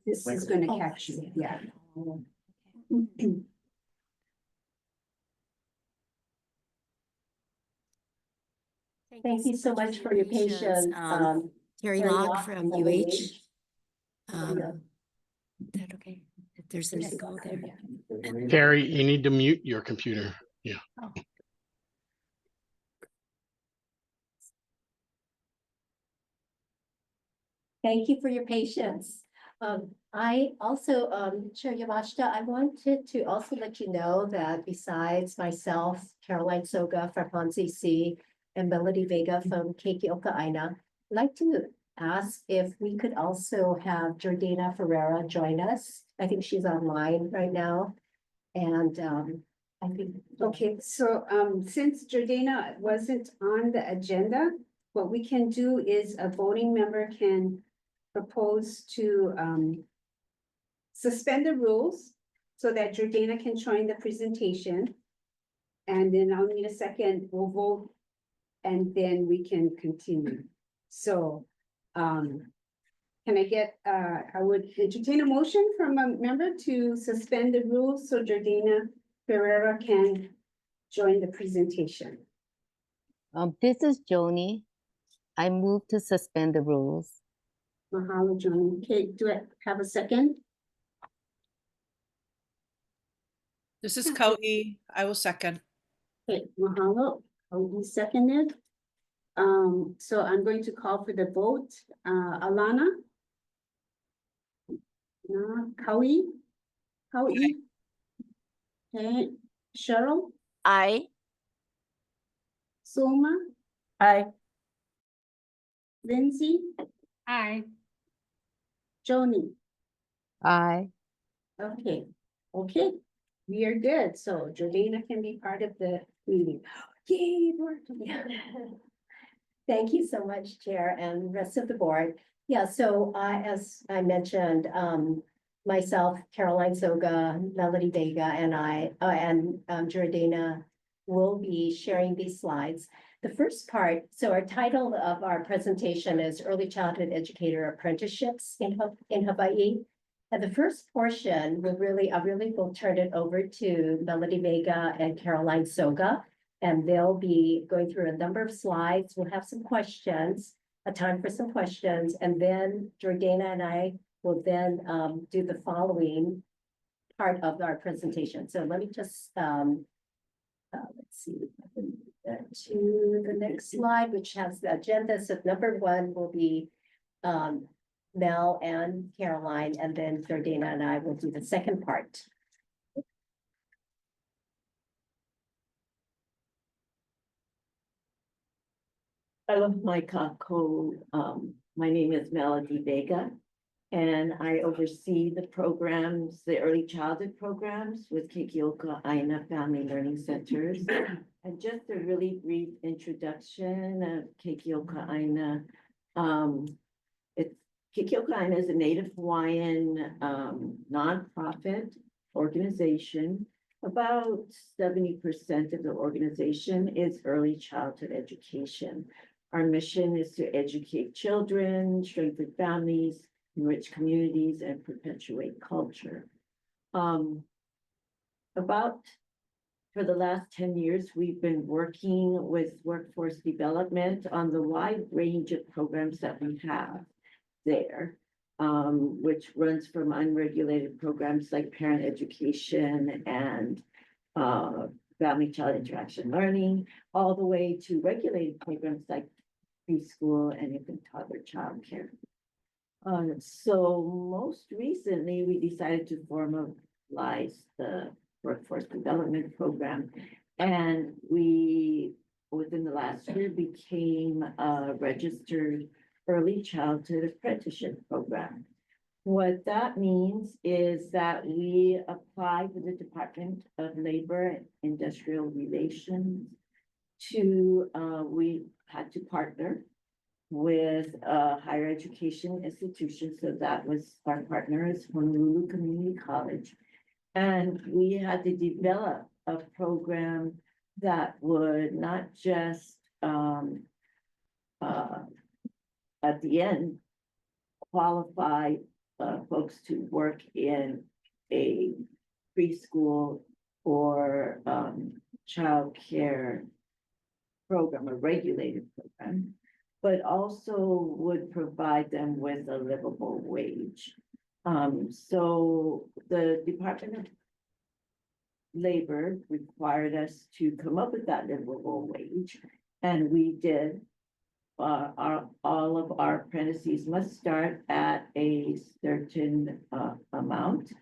This is gonna capture it, yeah. Thank you so much for your patience. Terry Locke from UH. Is that okay? If there's an echo there. Carrie, you need to mute your computer. Yeah. Thank you for your patience. I also, Chair Yamashita, I wanted to also let you know that besides myself, Caroline Soga from Ponzi C and Melody Vega from Keikioka Aina, I'd like to ask if we could also have Jordana Ferreira join us. I think she's online right now. And I think. Okay, so since Jordana wasn't on the agenda, what we can do is a voting member can propose to suspend the rules so that Jordana can join the presentation. And then I'll need a second, we'll vote, and then we can continue. So can I get, I would entertain a motion from a member to suspend the rules so Jordana Ferreira can join the presentation. This is Joni. I move to suspend the rules. Mahalo, Joni. Okay, do I have a second? This is Kau'i. I will second. Okay, mahalo. I'll be seconded. So I'm going to call for the vote. Alana? Kaui? Kaui? Okay, Cheryl? Aye. Soma? Aye. Lindsay? Aye. Joni? Aye. Okay, okay, we are good. So Jordana can be part of the meeting. Yay, it worked. Thank you so much, Chair, and rest of the board. Yeah, so as I mentioned, myself, Caroline Soga, Melody Vega, and I, and Jordana will be sharing these slides. The first part, so our title of our presentation is Early Childhood Educator Apprenticeships in Hawaii. And the first portion will really, I really will turn it over to Melody Vega and Caroline Soga. And they'll be going through a number of slides. We'll have some questions, a time for some questions, and then Jordana and I will then do the following part of our presentation. So let me just, let's see, to the next slide, which has the agenda. So number one will be Mel and Caroline, and then Jordana and I will do the second part. My name is Melody Vega, and I oversee the programs, the early childhood programs with Keikioka Aina Family Learning Centers. And just a really brief introduction of Keikioka Aina. Keikioka Aina is a Native Hawaiian nonprofit organization. About 70% of the organization is early childhood education. Our mission is to educate children, strengthen families, enrich communities, and perpetuate culture. For the last 10 years, we've been working with workforce development on the wide range of programs that we have there, which runs from unregulated programs like parent education and family-child interaction learning, all the way to regulated programs like preschool and infant toddler childcare. So most recently, we decided to formalize the workforce development program, and we, within the last year, became a registered early childhood apprenticeship program. What that means is that we apply to the Department of Labor and Industrial Relations to, we had to partner with a higher education institution. So that was our partner is Honolulu Community College. And we had to develop a program that would not just at the end qualify folks to work in a preschool or childcare program, a regulated program, but also would provide them with a livable wage. So the Department of Labor required us to come up with that livable wage, and we did. All of our apprentices must start at a certain amount,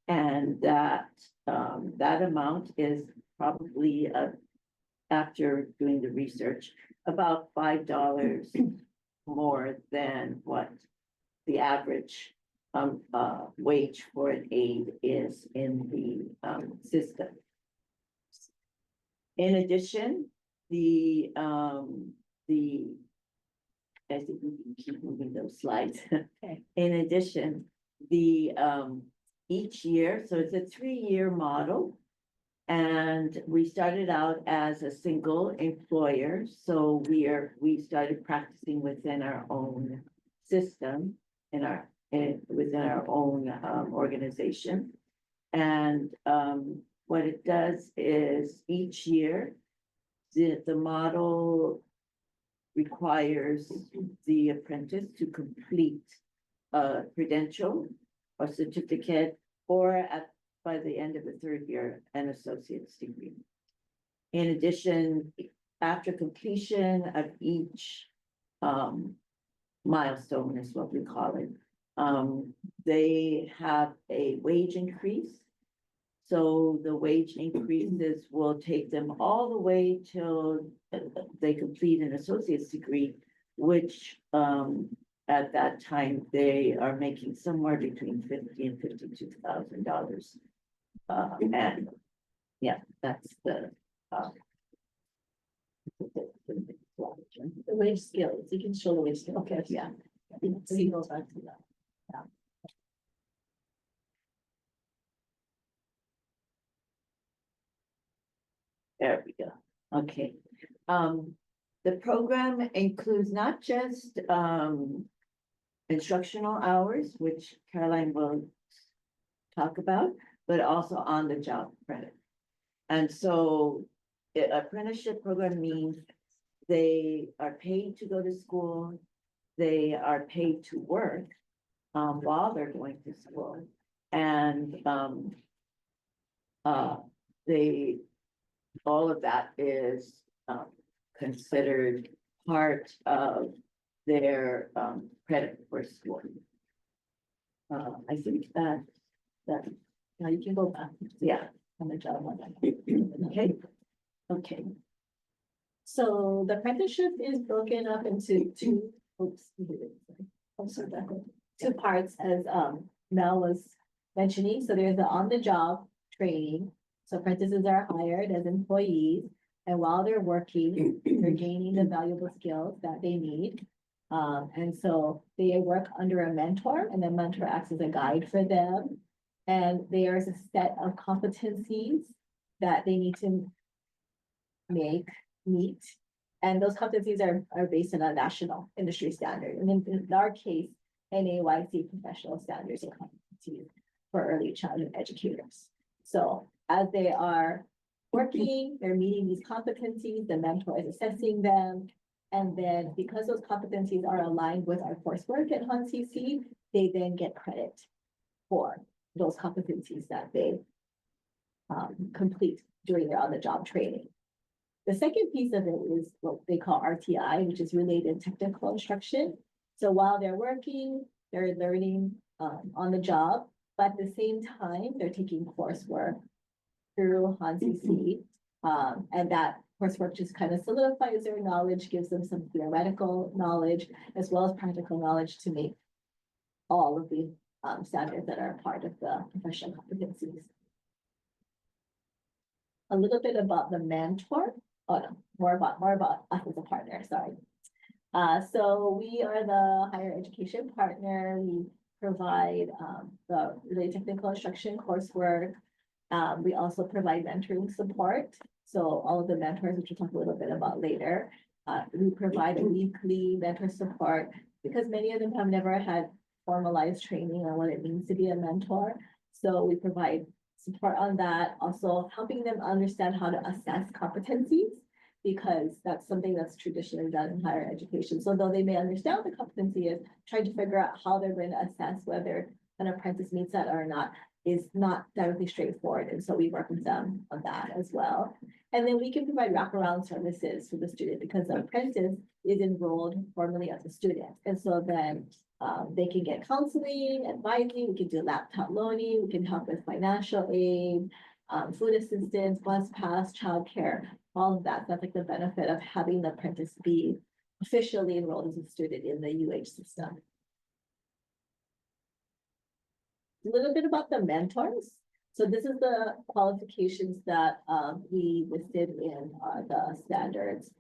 and that amount is probably after doing the research, about $5 more than what the average wage for an aide is in the system. In addition, I think we can keep moving those slides. Okay. In addition, each year, so it's a 3-year model. And we started out as a single employer, so we started practicing within our own system, within our own organization. And what it does is each year, the model requires the apprentice to complete a credential or certificate, or by the end of the 3rd year, an associate's degree. In addition, after completion of each milestone is what we call it, they have a wage increase. So the wage increases will take them all the way till they complete an associate's degree, which at that time they are making somewhere between $50,000 and $52,000. And yeah, that's the wage scales, you can show the wage scale. Okay, yeah. See goes back to that. Yeah. There we go. Okay. The program includes not just instructional hours, which Caroline will talk about, but also on the job credit. And so apprenticeship program means they are paid to go to school, they are paid to work while they're going to school. And all of that is considered part of their credit for school. I think that Now you can go back. yeah. On the job one. Okay. Okay. So the apprenticeship is broken up into two, two parts, as Mel was mentioning. So there's the on-the-job training. So apprentices are hired as employees, and while they're working, they're gaining the valuable skills that they need. And so they work under a mentor, and the mentor acts as a guide for them. And there's a set of competencies that they need to meet. And those competencies are based on a national industry standard. And in our case, NAYC professional standards and competencies for early childhood educators. So as they are working, they're meeting these competencies, the mentor is assessing them. And then because those competencies are aligned with our coursework at HonCC, they then get credit for those competencies that they complete during their on-the-job training. The second piece of it is what they call RTI, which is related technical instruction. So while they're working, they're learning on the job, but at the same time, they're taking coursework through HonCC. And that coursework just kind of solidifies their knowledge, gives them some theoretical knowledge, as well as practical knowledge to make all of the standards that are part of the professional competencies. A little bit about the mentor. Oh no, more about us as a partner, sorry. So we are the higher education partner. We provide the related technical instruction coursework. We also provide mentoring support. So all of the mentors, which we'll talk a little bit about later, we provide a weekly mentor support because many of them have never had formalized training on what it means to be a mentor. So we provide support on that, also helping them understand how to assess competencies, because that's something that's traditionally done in higher education. So though they may understand what the competency is, trying to figure out how they're going to assess whether an apprentice meets that or not is not directly straightforward. And so we work with them on that as well. And then we can provide wraparound services for the student because the apprentice is enrolled formally as a student. And so then they can get counseling, advising, we can do laptop loaning, we can help with financial aid, food assistance, bus pass, childcare, all of that. That's like the benefit of having the apprentice be officially enrolled as a student in the UH system. A little bit about the mentors. So this is the qualifications that we listed in the standards,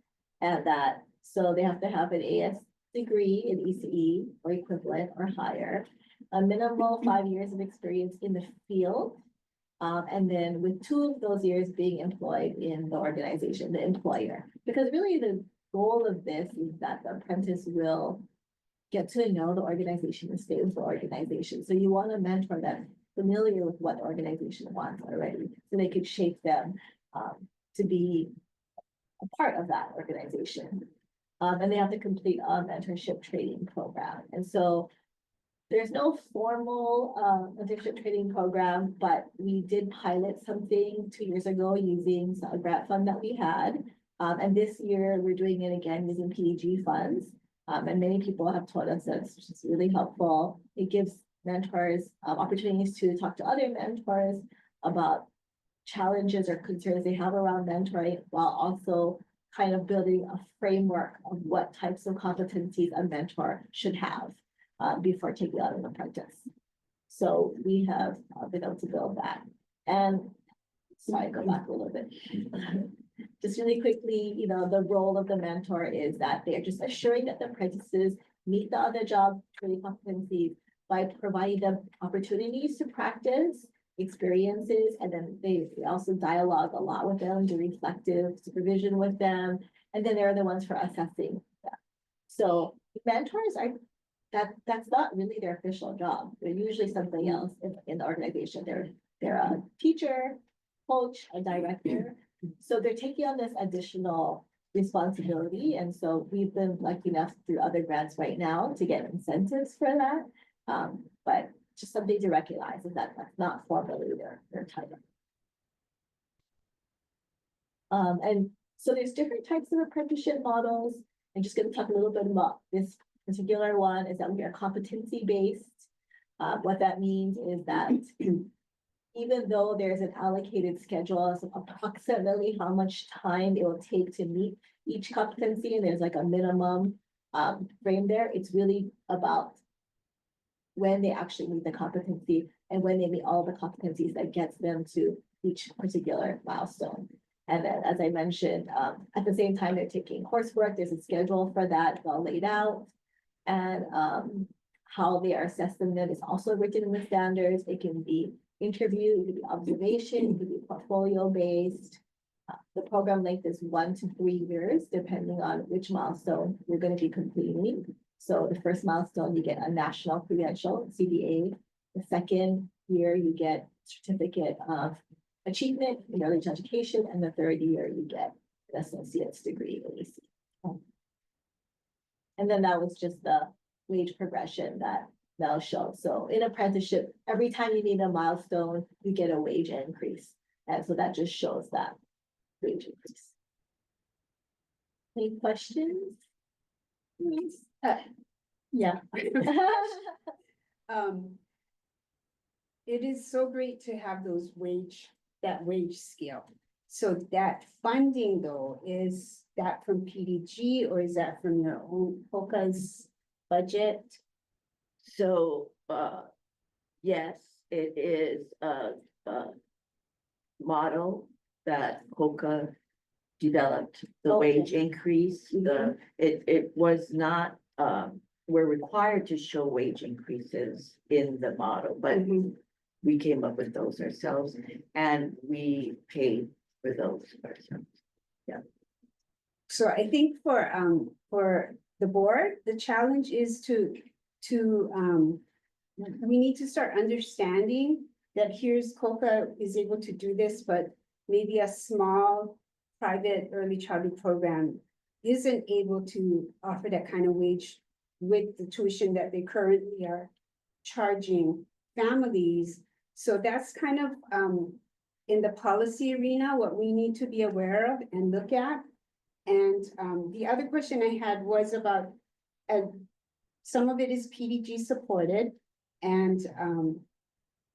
and that so they have to have an AS degree in ECE or equivalent or higher, a minimal 5 years of experience in the field, and then with 2 of those years being employed in the organization, the employer. Because really the goal of this is that the apprentice will get to know the organization and stay with the organization. So you want a mentor that's familiar with what the organization wants already, so they could shape them to be a part of that organization. And they have to complete a mentorship training program. And so there's no formal mentorship training program, but we did pilot something 2 years ago using a grant fund that we had. And this year we're doing it again using PDG funds. And many people have told us that it's just really helpful. It gives mentors opportunities to talk to other mentors about challenges or concerns they have around mentoring, while also kind of building a framework of what types of competencies a mentor should have before taking on an apprentice. So we have been able to build that. And sorry, go back a little bit. Just really quickly, you know, the role of the mentor is that they are just assuring that the apprentices meet the other job training competencies by providing them opportunities to practice experiences, and then they also dialogue a lot with them, do reflective supervision with them, and then they're the ones for assessing them. So mentors are that's not really their official job. They're usually something else in the organization. They're a teacher, coach, a director. So they're taking on this additional responsibility. And so we've been lucky enough through other grants right now to get incentives for that. But just something to recognize is that that's not formally their title. And so there's different types of apprenticeship models. I'm just going to talk a little bit about this particular one is that we are competency based. What that means is that even though there's an allocated schedule of approximately how much time it will take to meet each competency, and there's like a minimum frame there, it's really about when they actually meet the competency and when they meet all the competencies that gets them to each particular milestone. And then, as I mentioned, at the same time, they're taking coursework. There's a schedule for that well laid out. And how they are assessing them is also written in the standards. It can be interview, it could be observation, it could be portfolio based. The program length is 1 to 3 years, depending on which milestone you're going to be completing. So the first milestone, you get a national credential, CDA. The second year, you get certificate of achievement in early education, and the third year, you get an associate's degree in EC. And then that was just the wage progression that Mel showed. So in apprenticeship, every time you meet a milestone, you get a wage increase. And so that just shows that wage increase. Any questions? Yeah. It is so great to have that wage scale. So that funding though, is that from PDG or is that from your own POCA's budget? So, yes, it is a model that COCA developed, the wage increase. It was not, we're required to show wage increases in the model, but we came up with those ourselves and we paid for those ourselves. Yeah. So I think for the board, the challenge is to we need to start understanding that here's COCA is able to do this, but maybe a small private early childhood program isn't able to offer that kind of wage with the tuition that they currently are charging families. So that's kind of in the policy arena, what we need to be aware of and look at. And the other question I had was about some of it is PDG supported. And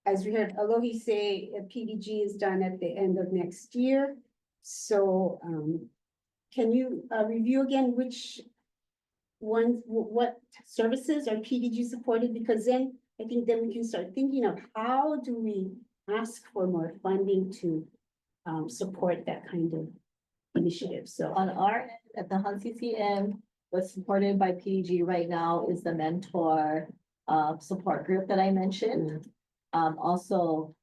as we heard Alohi say, PDG is done at the end of next year. So can you review again which ones, what services are PDG supported? Because then I think then we can start thinking of how do we ask for more funding to support that kind of initiative. So On our end, at the Han CCM, what's supported by PDG right now is the mentor support group that I mentioned. Also,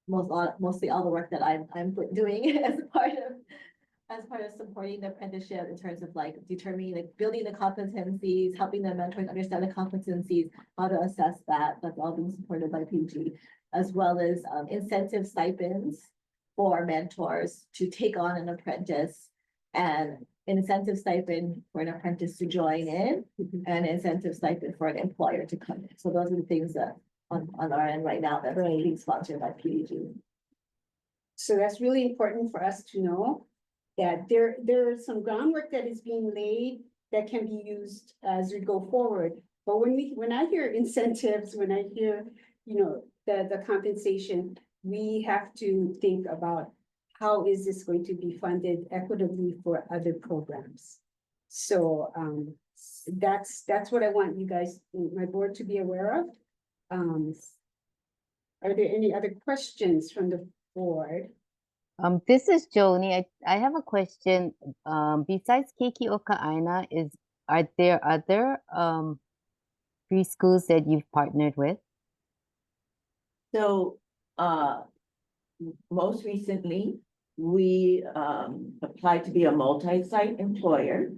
mostly all the work that I'm doing as part of supporting the apprenticeship in terms of like determining, like building the competencies, helping the mentors understand the competencies, how to assess that. That's all being supported by PG, as well as incentive stipends for mentors to take on an apprentice, and an incentive stipend for an apprentice to join in, and an incentive stipend for an employer to come in. So those are the things that on our end right now that's being sponsored by PG. So that's really important for us to know that there is some groundwork that is being laid that can be used as we go forward. But when I hear incentives, when I hear, the compensation, we have to think about how is this going to be funded equitably for other programs. So that's what I want you guys, my board, to be aware of. Are there any other questions from the board? This is Joni. I have a question. Besides Keiki Aina, are there other preschools that you've partnered with? So, most recently, we applied to be a multi-site employer,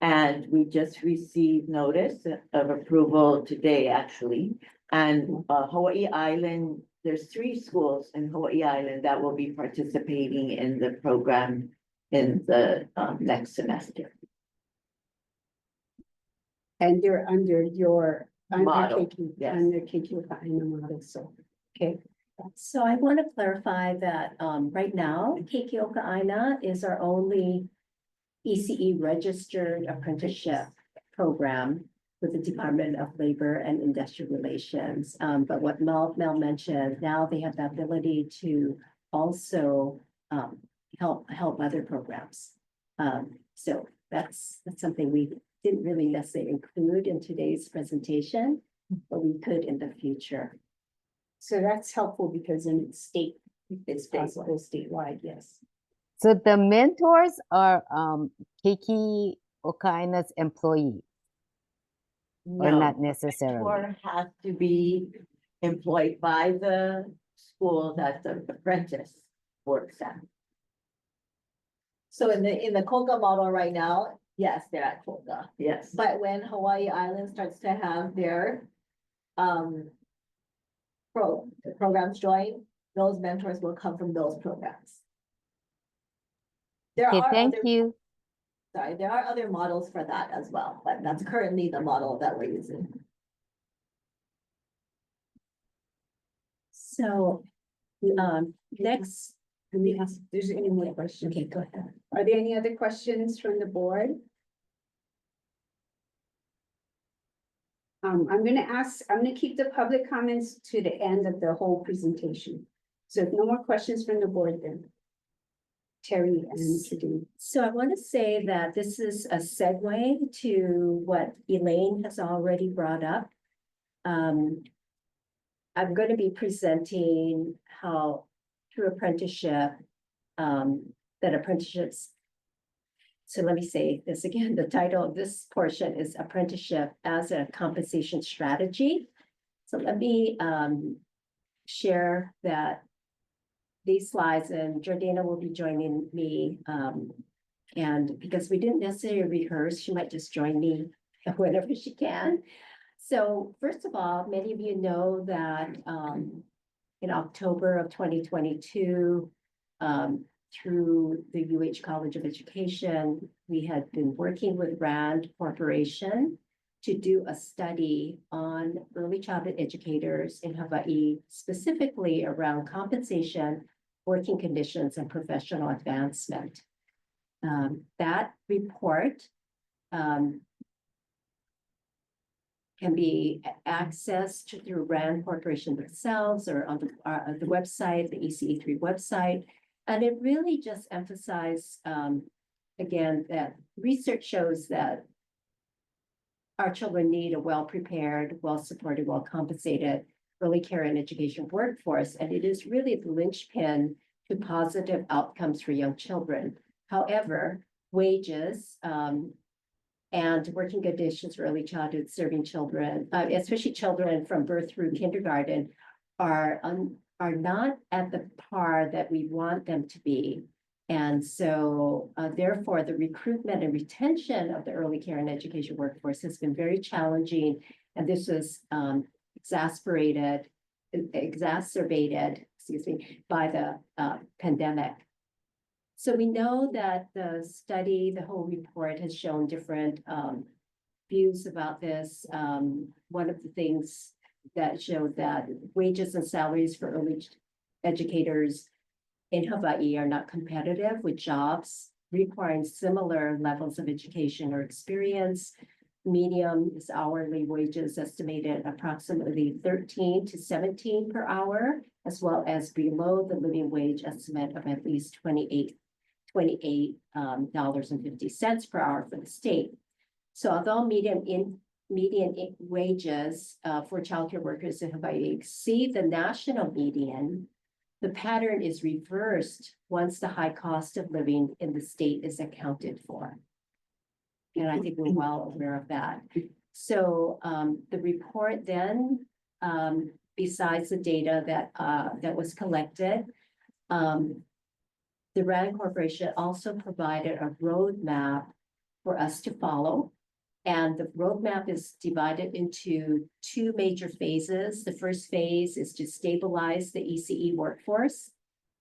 and we just received notice of approval today, actually. And Hawaii Island, there's 3 schools in Hawaii Island that will be participating in the program in the next semester. And they're under your Model, yes. under Keiki Aina model, so, okay. So I want to clarify that right now, Keiki Aina is our only ECE registered apprenticeship program with the Department of Labor and Industrial Relations. But what Mel mentioned, now they have the ability to also help other programs. So that's something we didn't really necessarily include in today's presentation, but we could in the future. So that's helpful because in it's possible statewide, yes. So the mentors are Keiki Aina's employees? Or No, not necessarily? Mentor has to be employed by the school that the apprentice works at. So in the COCA model right now, yes, they're at COCA. Yes. But when Hawaii Island starts to have their programs join, those mentors will come from those programs. Okay, thank you. Sorry, there are other models for that as well, but that's currently the model that we're using. So next, Let me ask, if there's any more questions? okay, go ahead. Are there any other questions from the board? I'm gonna keep the public comments to the end of the whole presentation. So if no more questions from the board, then Terry and Sydney. So I want to say that this is a segue to what Elaine has already brought up. I'm going to be presenting how through apprenticeship, that apprenticeships. So let me say this again, the title of this portion is Apprenticeship as a Compensation Strategy. So let me share that these slides, and Jordana will be joining me. And because we didn't necessarily rehearse, she might just join me whenever she can. So first of all, many of you know that in October of 2022, through the UH College of Education, we had been working with RAND Corporation to do a study on early childhood educators in Hawaii, specifically around compensation, working conditions, and professional advancement. That report can be accessed through RAND Corporation themselves or on the website, the ECE3 website. And it really just emphasized, again, that research shows that our children need a well-prepared, well-supported, well-compensated early care and education workforce. And it is really the linchpin to positive outcomes for young children. However, wages, and working conditions for early childhood serving children, especially children from birth through kindergarten, are not at the par that we want them to be. And so therefore, the recruitment and retention of the early care and education workforce has been very challenging. And this was exacerbated, by the pandemic. So we know that the study, the whole report has shown different views about this. One of the things that showed that wages and salaries for early educators in Hawaii are not competitive with jobs requiring similar levels of education or experience. Medium is hourly wages estimated approximately 13 to 17 per hour, as well as below the living wage estimate of at least $28.50 per hour for the state. So although median wages for childcare workers in Hawaii exceed the national median, the pattern is reversed once the high cost of living in the state is accounted for. And I think we're well aware of that. So the report then, besides the data that was collected, the RAND Corporation also provided a roadmap for us to follow. And the roadmap is divided into two major phases. The first phase is to stabilize the ECE workforce.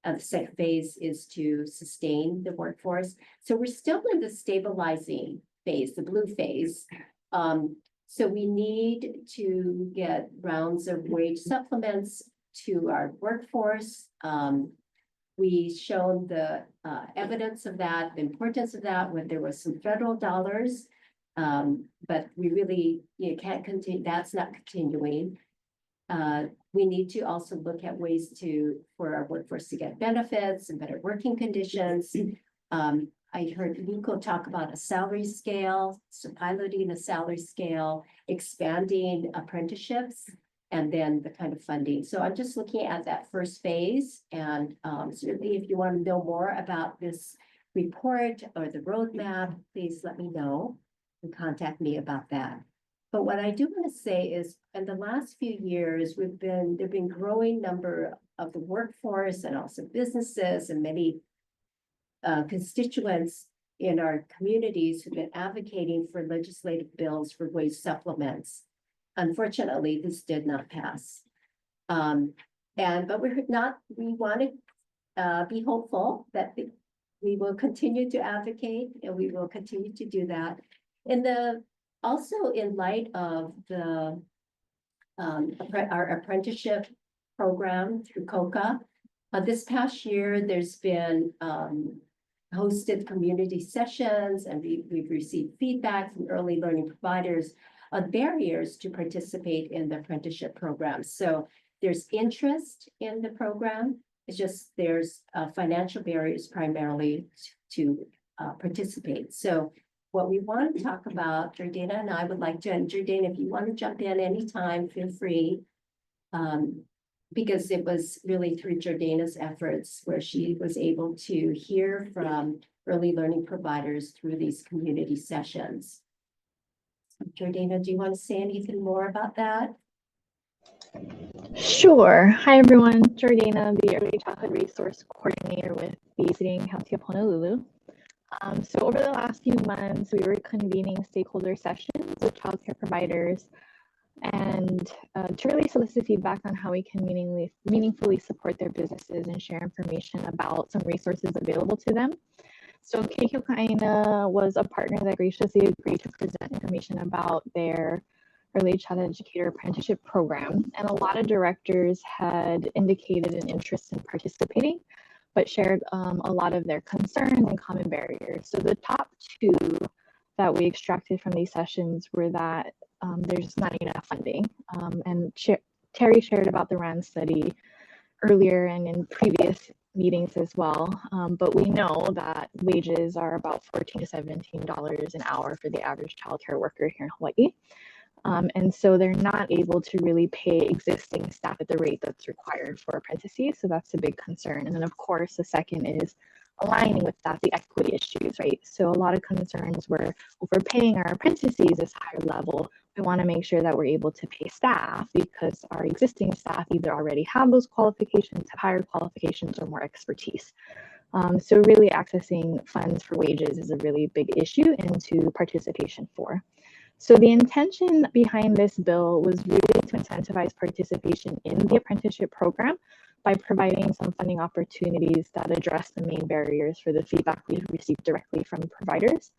The second phase is to sustain the workforce. So we're still in the stabilizing phase, the blue phase. So we need to get rounds of wage supplements to our workforce. We've shown the evidence of that, the importance of that when there was some federal dollars. But we really can't continue, that's not continuing. We need to also look at ways for our workforce to get benefits and better working conditions. I heard Nico talk about a salary scale, so piloting a salary scale, expanding apprenticeships, and then the kind of funding. So I'm just looking at that first phase. And certainly if you want to know more about this report or the roadmap, please let me know and contact me about that. But what I do want to say is in the last few years, there've been growing number of the workforce and also businesses and many constituents in our communities who've been advocating for legislative bills for wage supplements. Unfortunately, this did not pass. But we want to be hopeful that we will continue to advocate and we will continue to do that. Also in light of our apprenticeship program through COCA, this past year, there's been hosted community sessions, and we've received feedback from early learning providers on barriers to participate in the apprenticeship program. So there's interest in the program. It's just there's financial barriers primarily to participate. So what we want to talk about, Jordana and I would like to, and Jordana, if you want to jump in anytime, feel free. Because it was really through Jordana's efforts where she was able to hear from early learning providers through these community sessions. So Jordana, do you want to say anything more about that? Sure. Hi, everyone. Jordana, the Early Childhood Resource Coordinator with Visiting County of Honolulu. So over the last few months, we were convening stakeholder sessions with childcare providers and to really solicit feedback on how we can meaningfully support their businesses and share information about some resources available to them. So Keikokaina was a partner that graciously agreed to present information about their early childhood educator apprenticeship program. And a lot of directors had indicated an interest in participating, but shared a lot of their concerns and common barriers. So the top two that we extracted from these sessions were that there's not enough funding. And Terry shared about the RAND study earlier and in previous meetings as well. But we know that wages are about $14 to $17 an hour for the average childcare worker here in Hawaii. And so they're not able to really pay existing staff at the rate that's required for apprentices. So that's a big concern. And then of course, the second is aligning with that, the equity issues, right? So a lot of concerns were, if we're paying our apprentices this higher level, we want to make sure that we're able to pay staff because our existing staff either already have those qualifications, have higher qualifications, or more expertise. So really accessing funds for wages is a really big issue into participation for. So the intention behind this bill was really to incentivize participation in the apprenticeship program by providing some funding opportunities that address the main barriers for the feedback we've received directly from providers.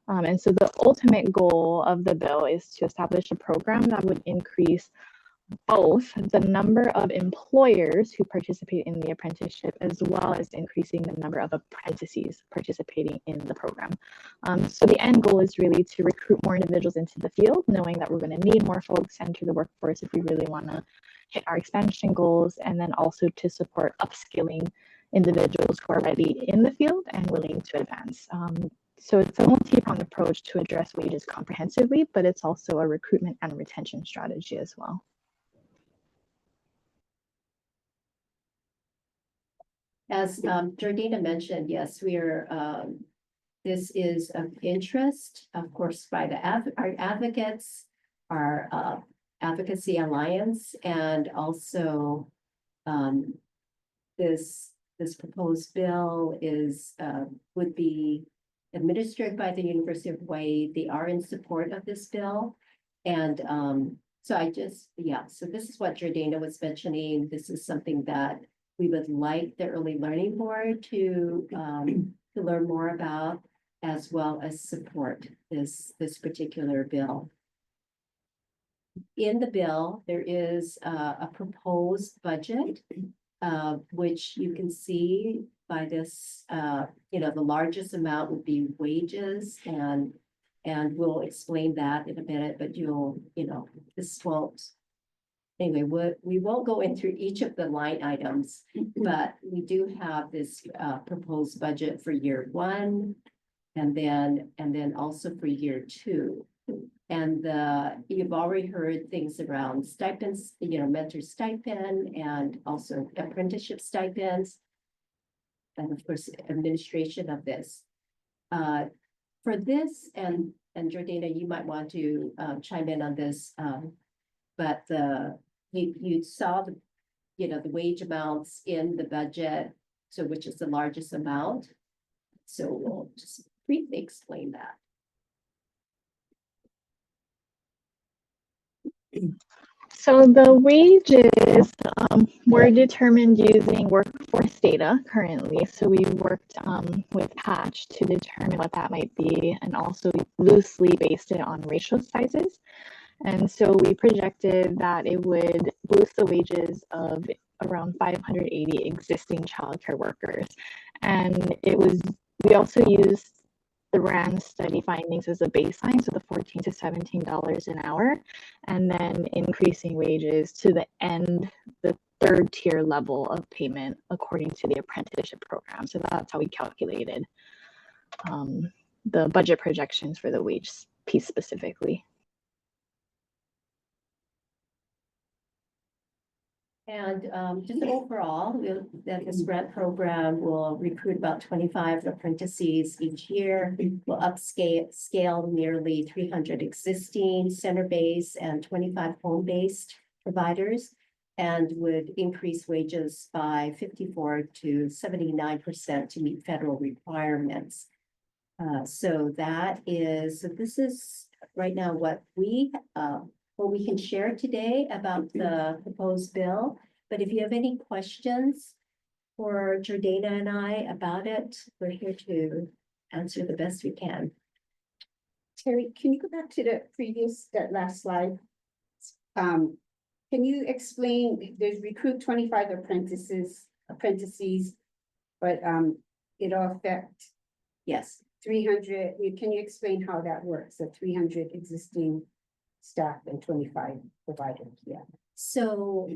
And so the ultimate goal of the bill is to establish a program that would increase both the number of employers who participate in the apprenticeship as well as increasing the number of apprentices participating in the program. So the end goal is really to recruit more individuals into the field, knowing that we're going to need more folks enter the workforce if we really want to hit our expansion goals, and then also to support upskilling individuals who are already in the field and willing to advance. So it's a multi-pronged approach to address wages comprehensively, but it's also a recruitment and retention strategy as well. As Jordana mentioned, yes, we are. This is of interest, of course, by our advocates, our Advocacy Alliance, and also this proposed bill is would be administered by the University of Hawaii. They are in support of this bill, and so so this is what Jordana was mentioning. This is something that we would like the Early Learning Board to learn more about, as well as support this particular bill. In the bill, there is a proposed budget, which you can see by this, the largest amount would be wages, and we'll explain that in a minute, but this won't. Anyway, we won't go into each of the line items, but we do have this proposed budget for year one, and then also for year two. And you've already heard things around stipends, mentor stipend, and also apprenticeship stipends, and of course, administration of this. For this, and Jordana, you might want to chime in on this, but you saw the wage amounts in the budget, so which is the largest amount. So we'll just briefly explain that. So the wages were determined using workforce data currently. So we worked with Patch to determine what that might be, and also loosely based it on ratio sizes. And so we projected that it would boost the wages of around 580 existing childcare workers. And we also used the RAND study findings as a baseline, so the $14 to $17 an hour, and then increasing wages to the third tier level of payment according to the apprenticeship program. So that's how we calculated the budget projections for the wage piece specifically. And just overall, this grant program will recruit about 25 apprentices each year. We'll upscale nearly 300 existing center-based and 25 home-based providers, and would increase wages by 54 to 79% to meet federal requirements. So this is right now what we what we can share today about the proposed bill. But if you have any questions for Jordana and I about it, we're here to answer the best we can. Terry, can you go back to that last slide? Can you explain, there's recruit 25 apprentices, but it'll affect Yes. 300, can you explain how that works? The 300 existing staff and 25 providers, yeah. So,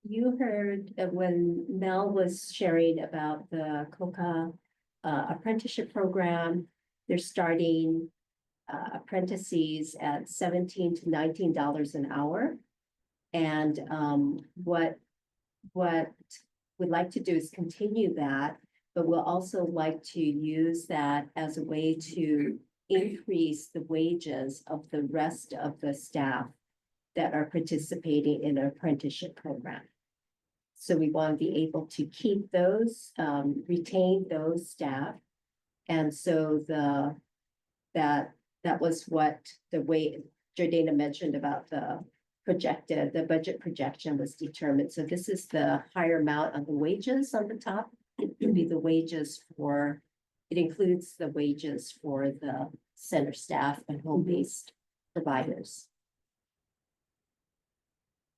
you heard when Mel was sharing about the COCA apprenticeship program. They're starting apprentices at $17 to $19 an hour. And what we'd like to do is continue that, but we'll also like to use that as a way to increase the wages of the rest of the staff that are participating in our apprenticeship program. So we want to be able to keep those, retain those staff. And so that was what the way Jordana mentioned about the budget projection was determined. So this is the higher amount of the wages on the top. It would be the wages for, it includes the wages for the center staff and home-based providers.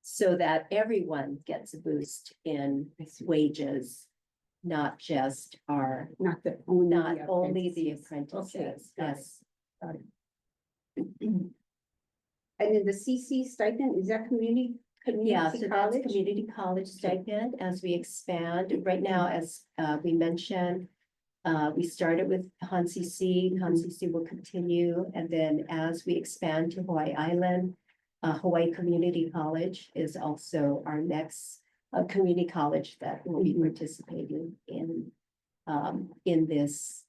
So that everyone gets a boost in wages, not just our, not only the apprentices. Okay, Yes. got it. And then the CC stipend, is that community Yeah, so that's college? community college stipend as we expand. Right now, as we mentioned, we started with HANCC. HANCC will continue, and then as we expand to Hawaii Island, Hawaii Community College is also our next community college that will be participating in this,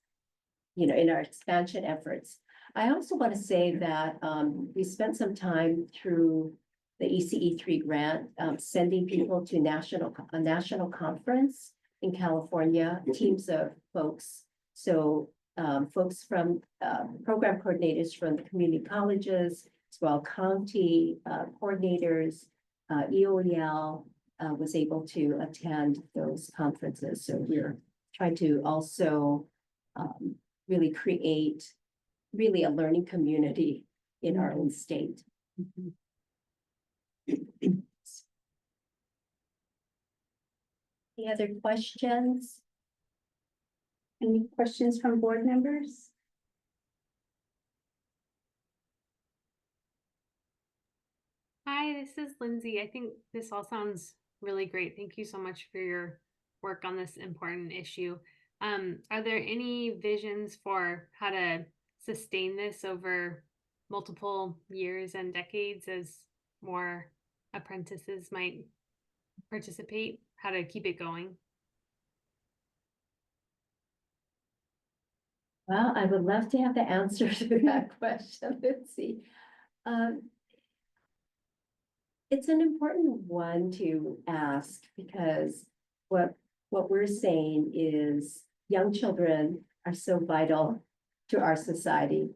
in our expansion efforts. I also want to say that we spent some time through the ECE3 grant, sending people to a national conference in California, teams of folks. So folks from program coordinators from the community colleges, as well county coordinators, EOEL was able to attend those conferences. So we're trying to also really create a learning community in our own state. Any other questions? Any questions from board members? Hi, this is Lindsay. I think this all sounds really great. Thank you so much for your work on this important issue. Are there any visions for how to sustain this over multiple years and decades as more apprentices might participate? How to keep it going? Well, I would love to have the answer to that question. Let's see. It's an important one to ask because what we're saying is young children are so vital to our society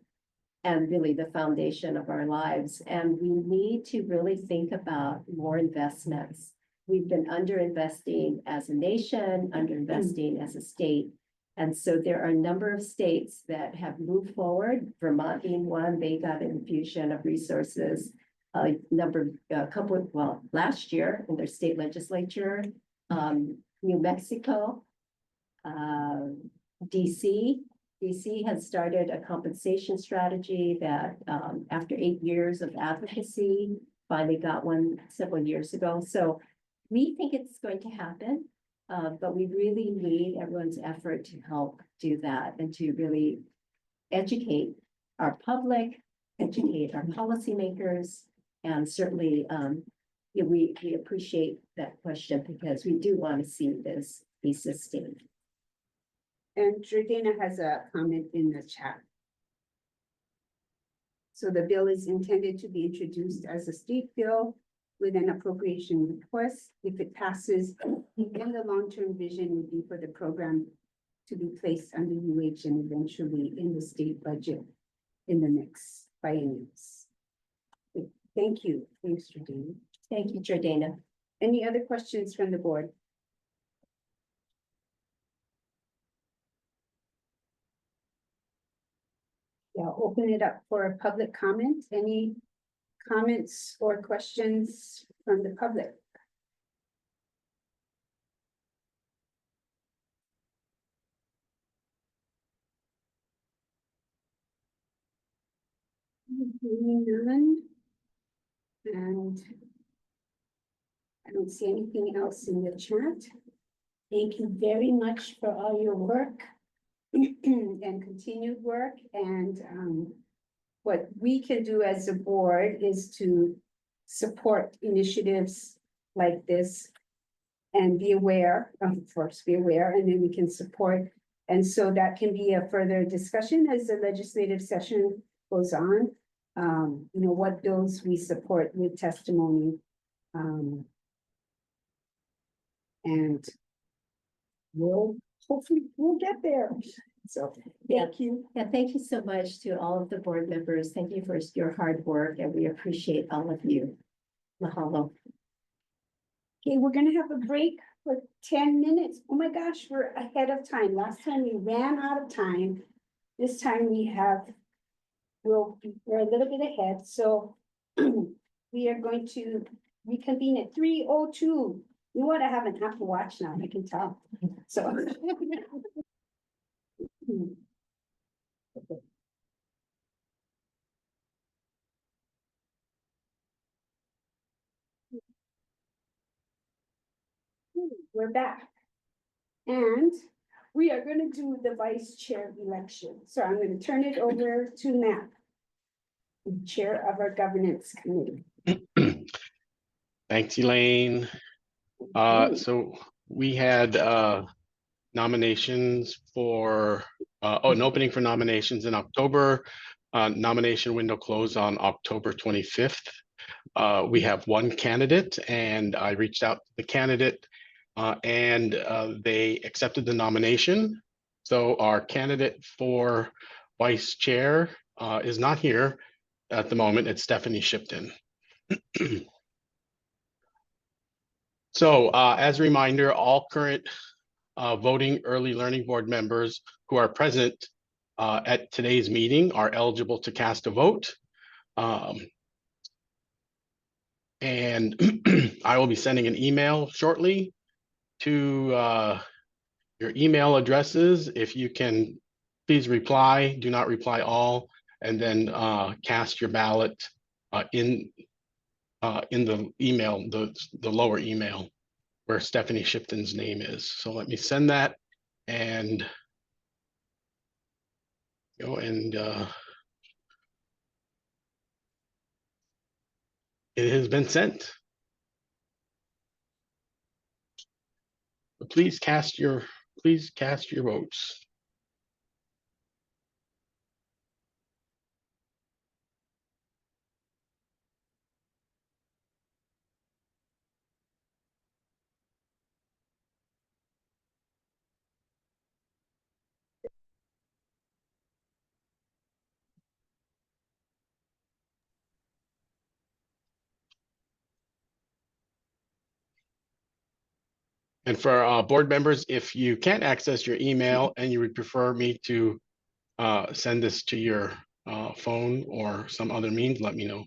and really the foundation of our lives. And we need to really think about more investments. We've been underinvesting as a nation, underinvesting as a state. And so there are a number of states that have moved forward, Vermont being one. They got an infusion of resources, last year in their state legislature, New Mexico, DC has started a compensation strategy that after 8 years of advocacy, finally got one several years ago. So we think it's going to happen, but we really need everyone's effort to help do that and to really educate our public, educate our policymakers, and certainly we appreciate that question because we do want to see this be sustained. And Jordana has a comment in the chat. So the bill is intended to be introduced as a state bill with an appropriation request. If it passes, then the long-term vision would be for the program to be placed under UH and eventually in the state budget in the next bienniums. Thank you. Thanks, Jordana. Thank you, Jordana. Any other questions from the board? Yeah, I'll open it up for a public comment. Any comments or questions from the public? Hearing none. And I don't see anything else in the chat. Thank you very much for all your work and continued work. And what we can do as a board is to support initiatives like this and be aware, of course, be aware, and then we can support. And so that can be a further discussion as the legislative session goes on. You know, what bills we support with testimony. And we'll hopefully we'll get there. So thank you. Yeah, thank you so much to all of the board members. Thank you for your hard work, and we appreciate all of you. Mahalo. Okay, we're gonna have a break for 10 minutes. Oh my gosh, we're ahead of time. Last time we ran out of time. This time we're a little bit ahead, so we are going to reconvene at 3:02. You know what? I have an Apple Watch now, I can tell. So. We're back. And we are going to do the vice chair election. So I'm going to turn it over to Matt, the chair of our governance committee. Thanks, Elaine. So we had nominations for an opening for nominations in October. Nomination window closed on October 25th. We have one candidate, and I reached out to the candidate and they accepted the nomination. So our candidate for vice chair is not here at the moment. It's Stephanie Shipton. So as a reminder, all current voting early learning board members who are present at today's meeting are eligible to cast a vote. And I will be sending an email shortly to your email addresses. If you can, please reply, do not reply all, and then cast your ballot in the email, the lower email where Stephanie Shipton's name is. So let me send that and go and it has been sent. But please cast your votes. And for board members, if you can't access your email and you would prefer me to send this to your phone or some other means, let me know.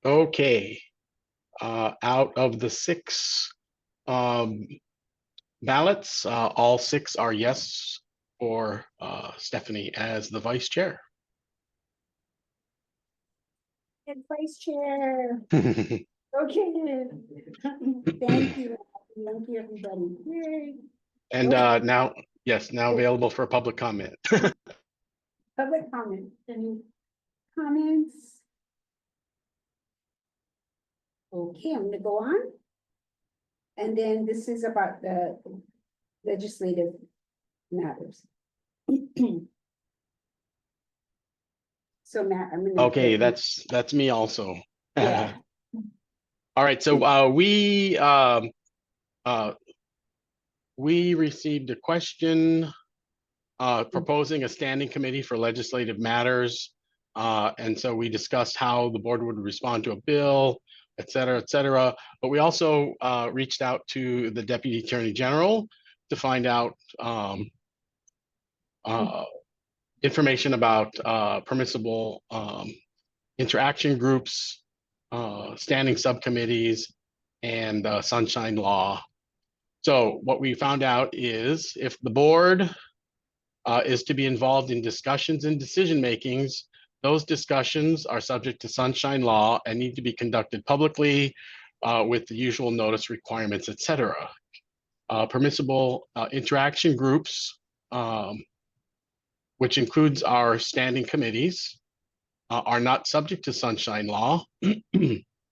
Okay. Out of the 6 ballots, all 6 are yes for Stephanie as the vice chair. And vice chair. Okay. Thank you. Thank you, everybody. Yay. And Okay. now, yes, now available for public comment. Public comment. Any comments? Okay, I'm gonna go on. And then this is about the legislative matters. So Matt, I'm gonna. Okay, that's me also. Yeah. All right, so we received a question proposing a standing committee for legislative matters. And so we discussed how the board would respond to a bill, et cetera, et cetera. But we also reached out to the Deputy Attorney General to find out information about permissible interaction groups, standing subcommittees, and sunshine law. So what we found out is if the board is to be involved in discussions and decision makings, those discussions are subject to sunshine law and need to be conducted publicly with the usual notice requirements, et cetera. Permissible interaction groups, which includes our standing committees, are not subject to sunshine law.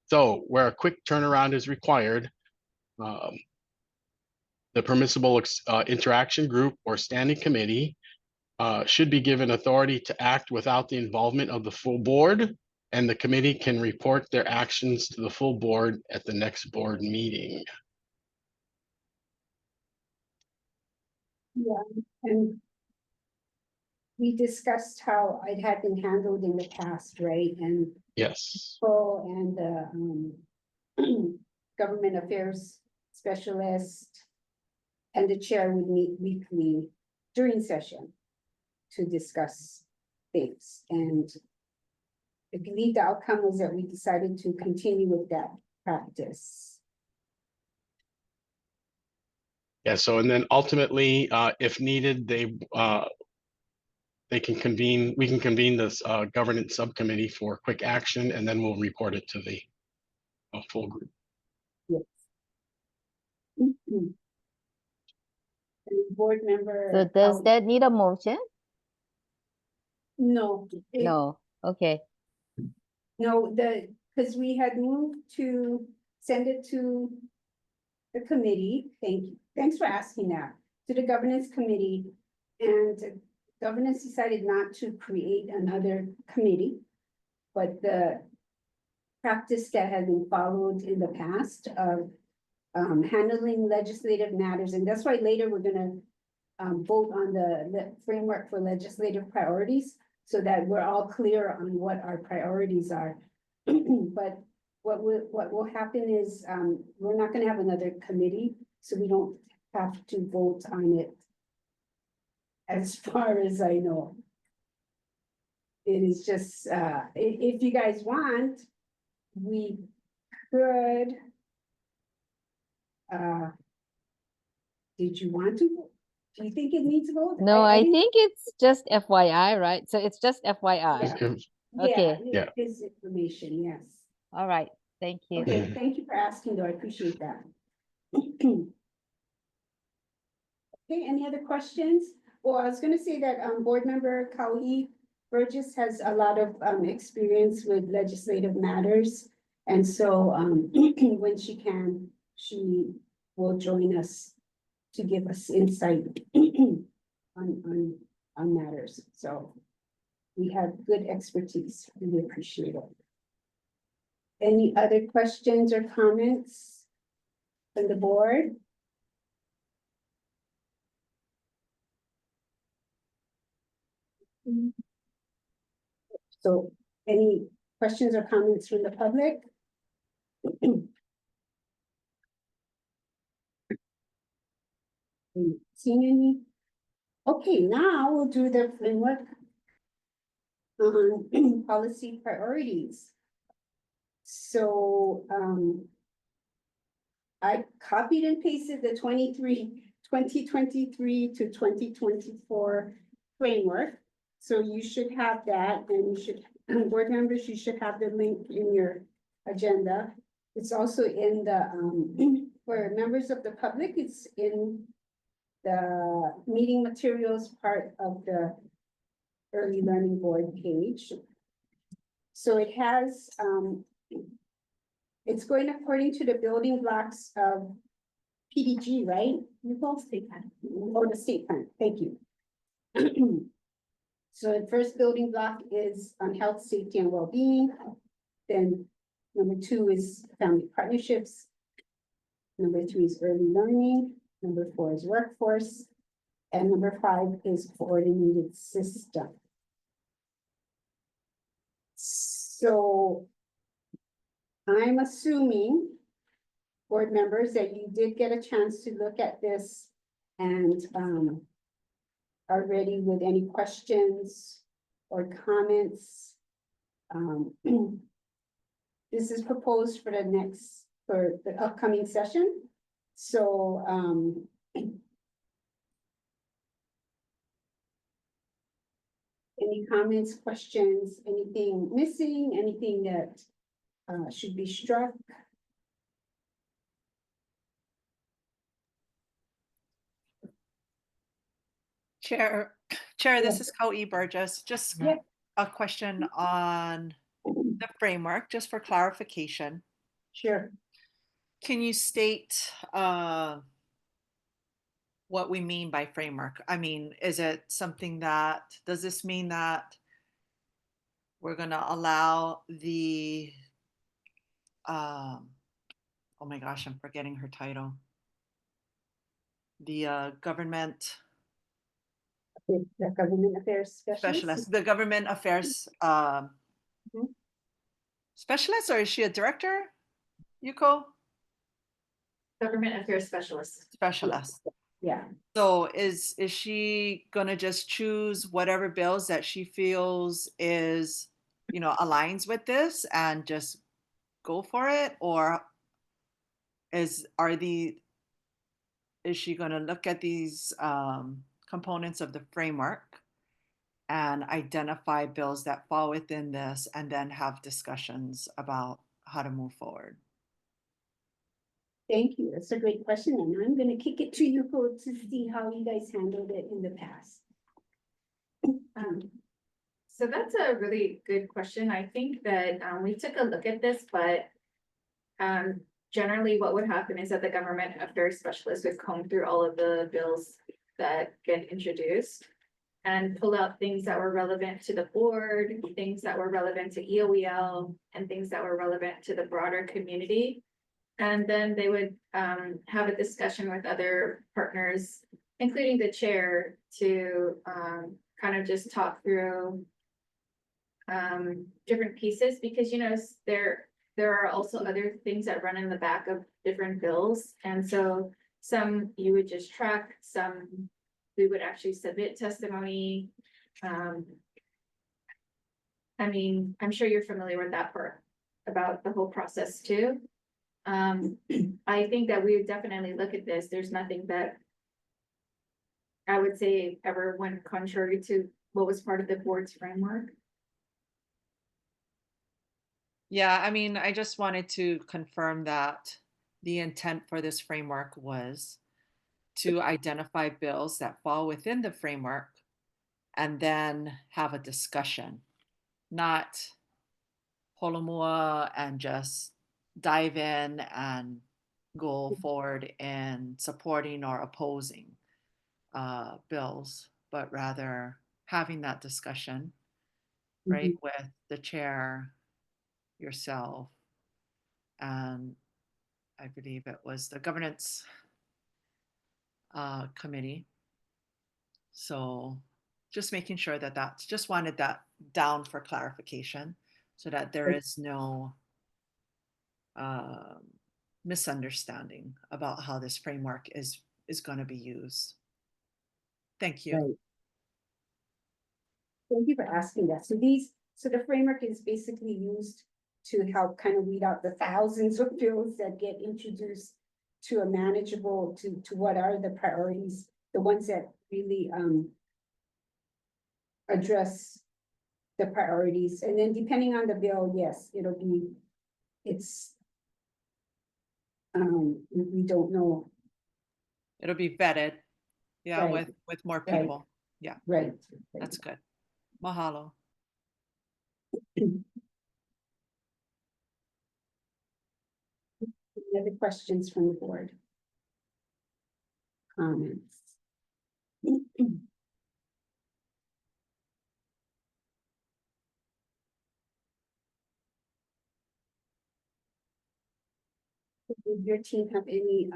So where a quick turnaround is required, the permissible interaction group or standing committee should be given authority to act without the involvement of the full board, and the committee can report their actions to the full board at the next board meeting. Yeah, and we discussed how it had been handled in the past, right? And yes, and government affairs specialist and the chair would meet weekly during session to discuss things. And I believe the outcome was that we decided to continue with that practice. Yeah, so and then ultimately, if needed, we can convene this governance subcommittee for quick action, and then we'll report it to the full group. Yes. And board member. So does that need a motion? No. No, okay. No, because we had moved to send it to the committee. Thanks for asking that. To the governance committee, and governance decided not to create another committee. But the practice that has been followed in the past of handling legislative matters, and that's why later we're gonna vote on the framework for legislative priorities, so that we're all clear on what our priorities are. But what will happen is we're not gonna have another committee, so we don't have to vote on it. As far as I know. It is just if you guys want, we could. Did you want to? Do you think it needs a vote? No, I think it's just FYI, right? So it's just FYI. Okay. Yeah, it is information, yes. All right, thank you. Okay, thank you for asking, though, I appreciate that. Okay, any other questions? Well, I was gonna say that board member Kauhi Burgess has a lot of experience with legislative matters. And so when she can, she will join us to give us insight on matters. So we have good expertise, and we appreciate it. Any other questions or comments from the board? So any questions or comments from the public? Seeing any? Okay, now we'll do the framework on policy priorities. So, I copied and pasted the 2023 to 2024 framework. So you should have that, and you should, board members, you should have the link in your agenda. It's also in the, for members of the public, it's in the meeting materials part of the early learning board page. So it has, it's going according to the building blocks of PDG, right? Nicole? State plan. Oh, the state plan, thank you. So the first building block is on health, safety, and well-being. Then number 2 is family partnerships. Number 3 is early learning. Number 4 is workforce. And number 5 is coordinated system. So I'm assuming, board members, that you did get a chance to look at this and are ready with any questions or comments. This is proposed for the upcoming session. So any comments, questions, anything missing, anything that should be struck? Chair, this is Coe Burgess. Just a question on the framework, just for clarification. Sure. Can you state what we mean by framework? I mean, is it something that, does this mean that we're going to allow the, oh my gosh, I'm forgetting her title. The government affairs specialist. The government affairs specialist, or is she a director? Yuko? Government affairs specialist. Specialist. Yeah. So is she gonna just choose whatever bills that she feels is, you know, aligns with this and just go for it? Or is she gonna look at these components of the framework and identify bills that fall within this and then have discussions about how to move forward? Thank you. That's a great question. And I'm going to kick it to you to see how you guys handled it in the past. So that's a really good question. I think that we took a look at this, but generally what would happen is that the government affairs specialist would comb through all of the bills that get introduced and pull out things that were relevant to the board, things that were relevant to EOEL, and things that were relevant to the broader community. And then they would have a discussion with other partners, including the chair, to kind of just talk through different pieces, because, you know, there are also other things that run in the back of different bills. And so some you would just track, some we would actually submit testimony. I mean, I'm sure you're familiar with that part about the whole process too. I think that we would definitely look at this. There's nothing that I would say ever went contrary to what was part of the board's framework. Yeah, I mean, I just wanted to confirm that the intent for this framework was to identify bills that fall within the framework and then have a discussion, not holomua and just dive in and go forward in supporting or opposing bills, but rather having that discussion, right, with the chair, yourself, and I believe it was the governance committee. So just making sure that just wanted that down for clarification so that there is no misunderstanding about how this framework is going to be used. Thank you. Right. Thank you for asking that. So the framework is basically used to help kind of weed out the thousands of bills that get introduced to a manageable, to what are the priorities, the ones that really, address the priorities. And then depending on the bill, yes, we don't know. It'll be vetted, yeah, Right. with more Right. people. Yeah, Right. that's good. Mahalo. Any other questions from the board? Comments? Did your team have any,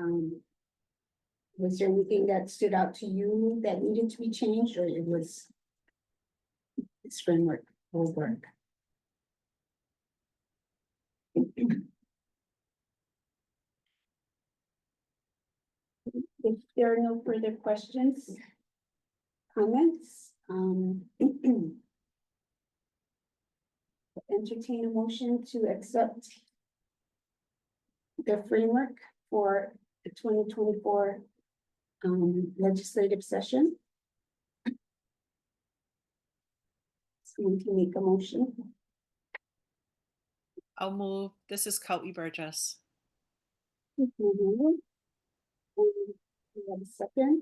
was there anything that stood out to you that needed to be changed, or it was this framework will work? If there are no further questions, comments, entertain a motion to accept the framework for the 2024 legislative session. Someone can make a motion. I'll move. This is Kauai Burgess. We have a second.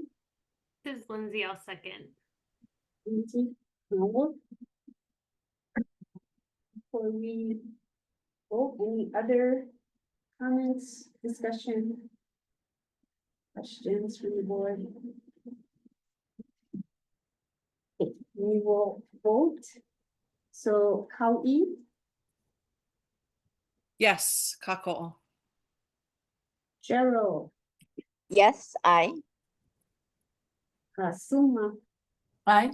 This is Lindsay, I'll second. Lindsay, Howell. Before we vote, any other comments, discussion, questions from the board? Okay, we will vote. So Kauai, Yes, Kako. Gerald, Yes, I. Suma, Aye.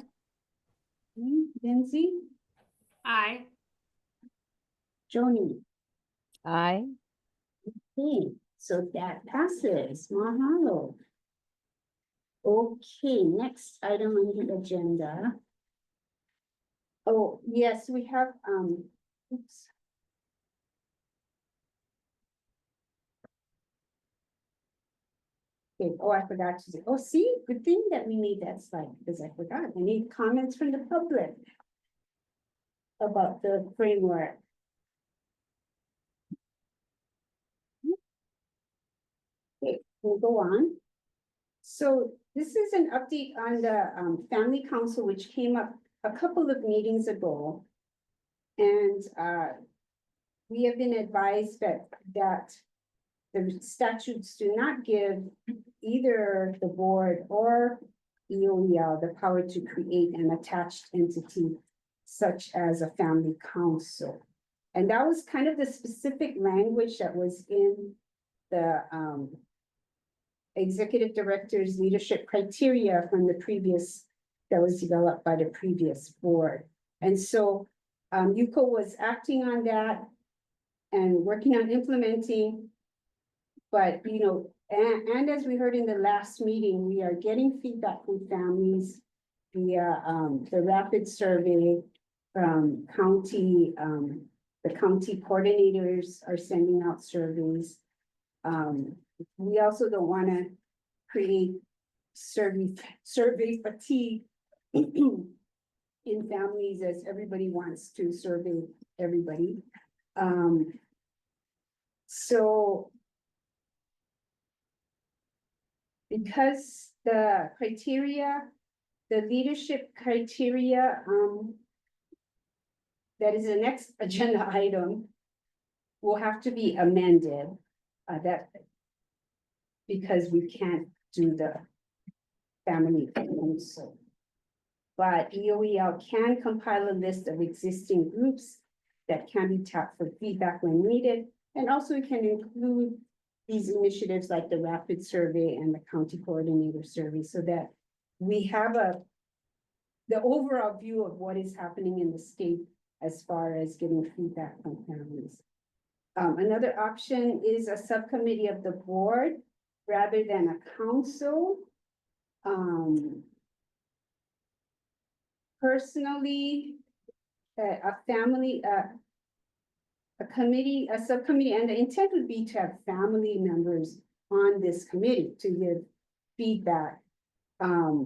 Lindsay, Aye. Joni. Aye. Okay, so that passes. Mahalo. Okay, next item on the agenda. Oh, yes, we have, oops. Okay, oh, I forgot to say, oh, see, good thing that we made that slide, because I forgot. I need comments from the public about the framework. Okay, we'll go on. So this is an update on the Family Council, which came up a couple of meetings ago. And we have been advised that the statutes do not give either the board or EOEL the power to create an attached entity such as a family council. And that was kind of the specific language that was in the executive director's leadership criteria from the previous, that was developed by the previous board. And so UCO was acting on that and working on implementing. But, and as we heard in the last meeting, we are getting feedback from families via the rapid survey from county, the county coordinators are sending out surveys. We also don't want to create survey fatigue in families, as everybody wants to survey everybody. So because the criteria, the leadership criteria, that is the next agenda item, will have to be amended, because we can't do the family council. But EOEL can compile a list of existing groups that can be tapped for feedback when needed. And also we can include these initiatives like the rapid survey and the county coordinator survey, so that we have the overall view of what is happening in the state as far as getting feedback from families. Another option is a subcommittee of the board rather than a council. Personally, a family, a committee, a subcommittee, and the intent would be to have family members on this committee to give feedback. But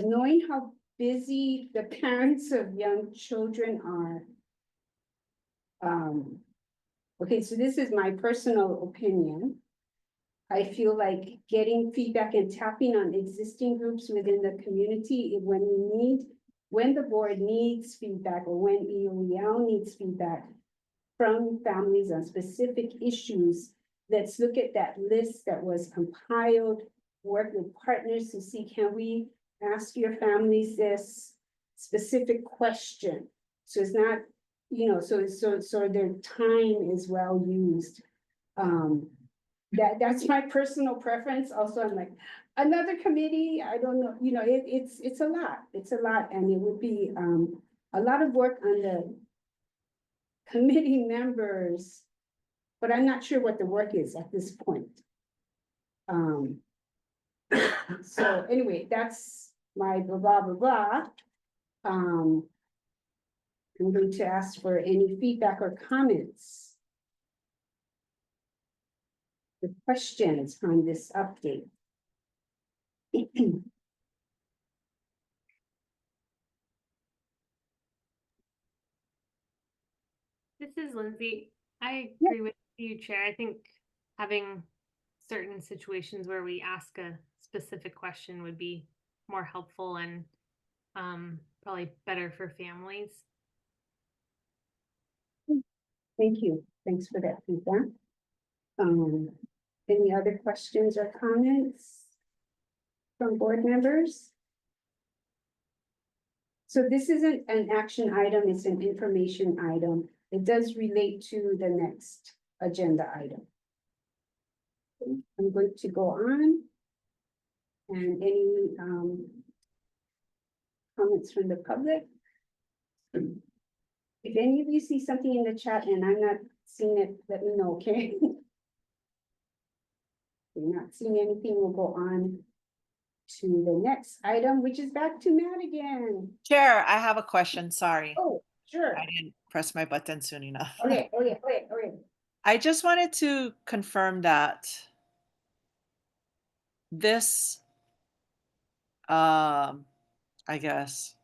knowing how busy the parents of young children are, okay, so this is my personal opinion. I feel like getting feedback and tapping on existing groups within the community when the board needs feedback or when EOEL needs feedback from families on specific issues, let's look at that list that was compiled, work with partners to see, can we ask your families this specific question? So it's not, so their time is well used. That's my personal preference. Also, I'm like, another committee, I don't know, it's a lot, and it would be a lot of work on the committee members, but I'm not sure what the work is at this point. So anyway, that's my blah, blah, blah, blah. I'm going to ask for any feedback or comments. The questions on this update. This is Lindsay. I agree with you, Chair. I think having certain situations where we ask a specific question would be more helpful and probably better for families. Thank you. Thanks for that feedback. Any other questions or comments from board members? So this isn't an action item, it's an information item. It does relate to the next agenda item. I'm going to go on. And any comments from the public? If any of you see something in the chat and I'm not seeing it, let me know, okay? If you're not seeing anything, we'll go on to the next item, which is back to Matt again. Chair, I have a question. Sorry. Oh, sure. I didn't press my button soon enough. Okay. I just wanted to confirm that this, I guess,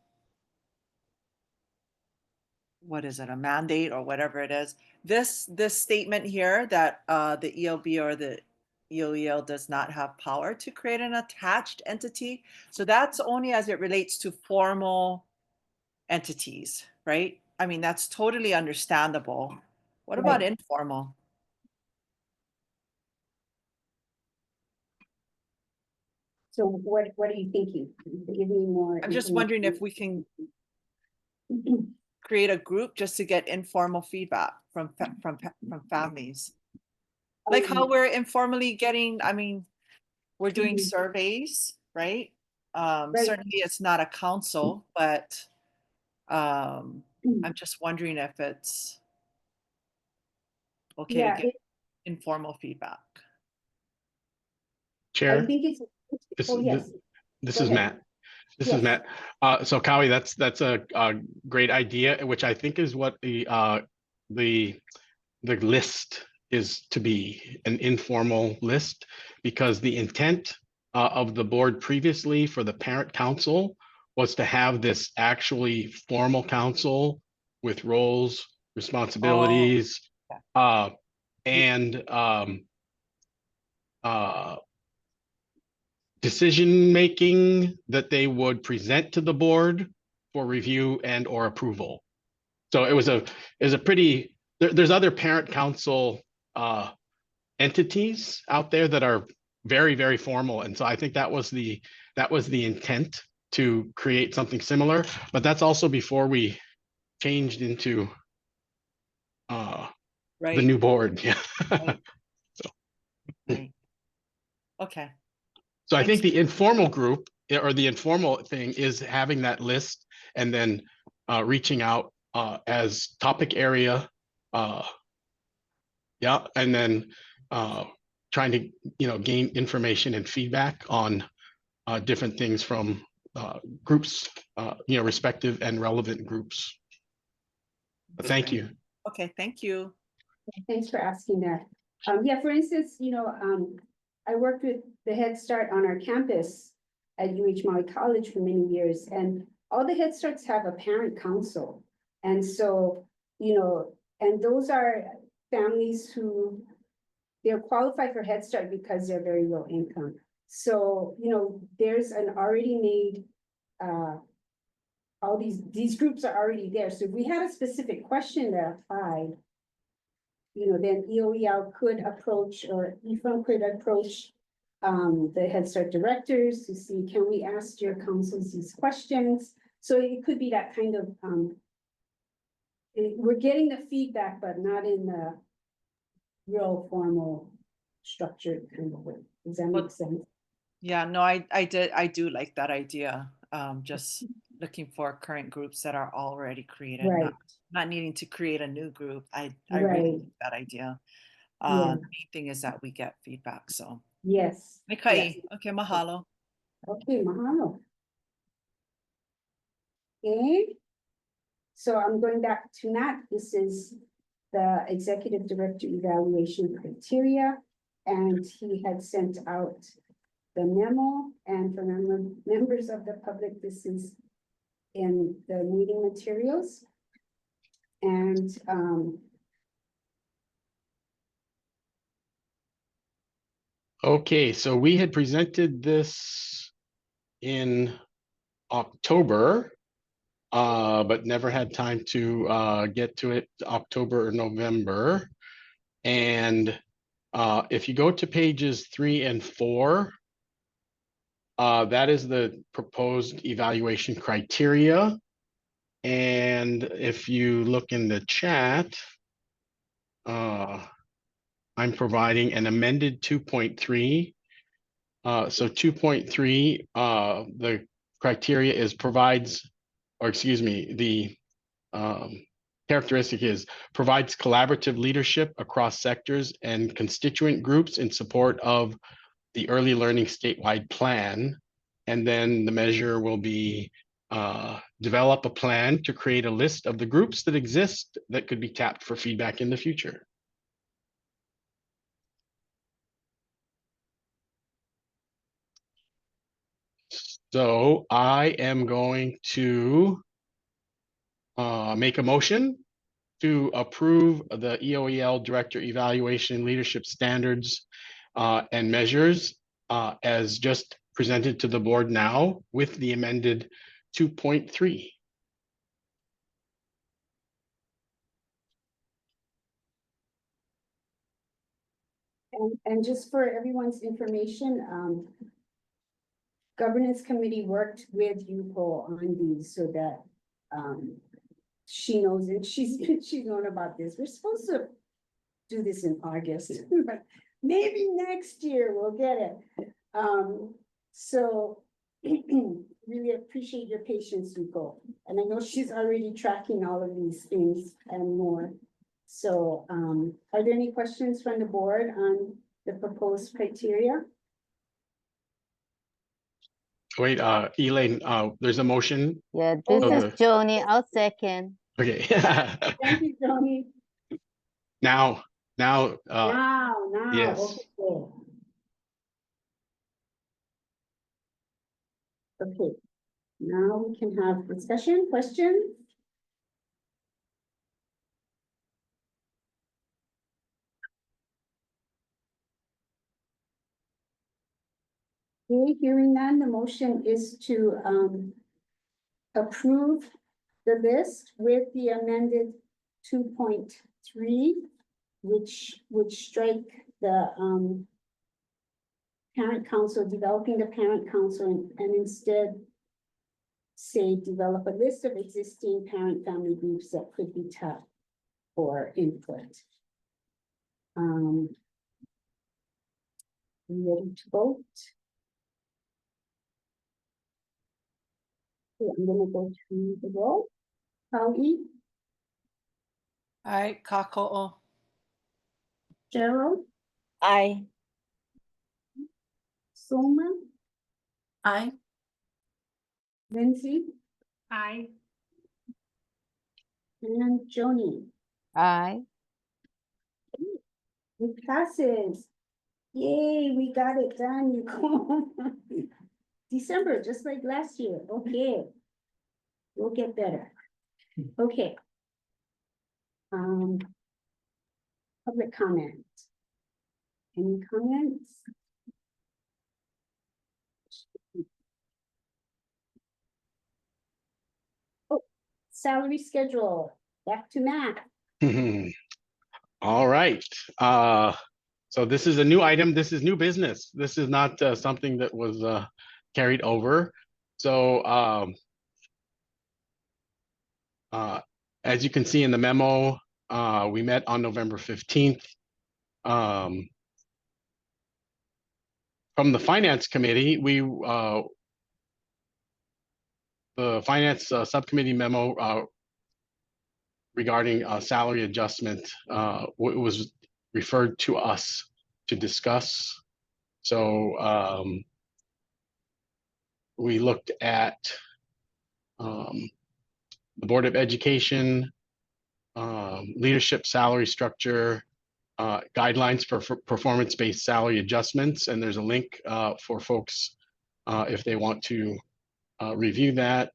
what is it, a mandate or whatever it is? This statement here that the ELB or the EOEL does not have power to create an attached entity. So that's only as it relates to formal entities, right? I mean, that's totally understandable. What about informal? So what are you thinking? Give me more. I'm just wondering if we can create a group just to get informal feedback from families. Like how we're informally getting, I mean, we're doing surveys, right? Certainly it's not a council, but I'm just wondering if it's okay to get informal feedback. Chair, I think it's, this is Matt. This is Matt. So Kawi, that's a great idea, which I think is what the list is to be, an informal list, because the intent of the board previously for the parent council was to have this actually formal council with roles, responsibilities, and decision-making that they would present to the board for review and or approval. So it was a pretty, there's other parent council entities out there that are very, very formal. And so I think that was the intent, to create something similar, but that's also before we changed into the new board. Yeah. Okay. So I think the informal group or the informal thing is having that list and then reaching out as topic area. Yeah. And then trying to, gain information and feedback on different things from groups, respective and relevant groups. Thank you. Okay, thank you. Thanks for asking that. Yeah, for instance, I worked with the Head Start on our campus at UH Maui College for many years, and all the Head Starts have a parent council. And so, and those are families who they're qualified for Head Start because they're very low income. So, there's an already made, all these groups are already there. So if we had a specific question that applied, then EOEL could approach, or EFUN could approach the Head Start directors to see, can we ask your councils these questions? So it could be that kind of, we're getting the feedback, but not in the real formal structured kind of way. Does that make sense? Yeah, no, I do like that idea. Just looking for current groups that are already created, Right. not needing to create a new group. I Right. really like that idea. Yeah. The main thing is that we get feedback. So Yes. Mai kai. Yes. Okay, mahalo. Okay, mahalo. Okay. So I'm going back to Nat. This is the executive director evaluation criteria, and he had sent out the memo, and for members of the public, this is in the meeting materials. And Okay, so we had presented this in October, but never had time to get to it October or November. And if you go to pages 3 and 4, that is the proposed evaluation criteria. And if you look in the chat, I'm providing an amended 2.3. So 2.3, the criteria is the characteristic is provides collaborative leadership across sectors and constituent groups in support of the early learning statewide plan. And then the measure will be develop a plan to create a list of the groups that exist that could be tapped for feedback in the future. So I am going to make a motion to approve the EOEL Director Evaluation Leadership Standards and Measures as just presented to the board now with the amended 2.3. And just for everyone's information, governance committee worked with UCO on these so that she knows, and she's known about this. We're supposed to do this in August, but maybe next year we'll get it. So really appreciate your patience, UCO. And I know she's already tracking all of these things and more. So are there any questions from the board on the proposed criteria? Wait, Elaine, there's a motion. Yeah, this is Joni. I'll second. Okay. Thank you, Joni. Now, yes. Okay. Okay, now we can have discussion, questions? Okay, hearing none, the motion is to approve the list with the amended 2.3, which would strike the parent council, developing the parent council, and instead say develop a list of existing parent family groups that could be tapped for input. Ready to vote? Okay, I'm gonna go to the roll. Howie, Aye, kako'o. Gerald, Aye. Soma, Aye. Lindsay, Aye. and Joni. Aye. It passes. Yay, we got it done, Nicole. December, just like last year. Okay. We'll get better. Okay. Public comment. Any comments? Oh, salary schedule. Back to Matt. All right. So this is a new item. This is new business. This is not something that was carried over. So as you can see in the memo, we met on November 15th. From the Finance Committee, the Finance Subcommittee memo regarding salary adjustment was referred to us to discuss. So we looked at the Board of Education, leadership salary structure, guidelines for performance-based salary adjustments, and there's a link for folks if they want to review that.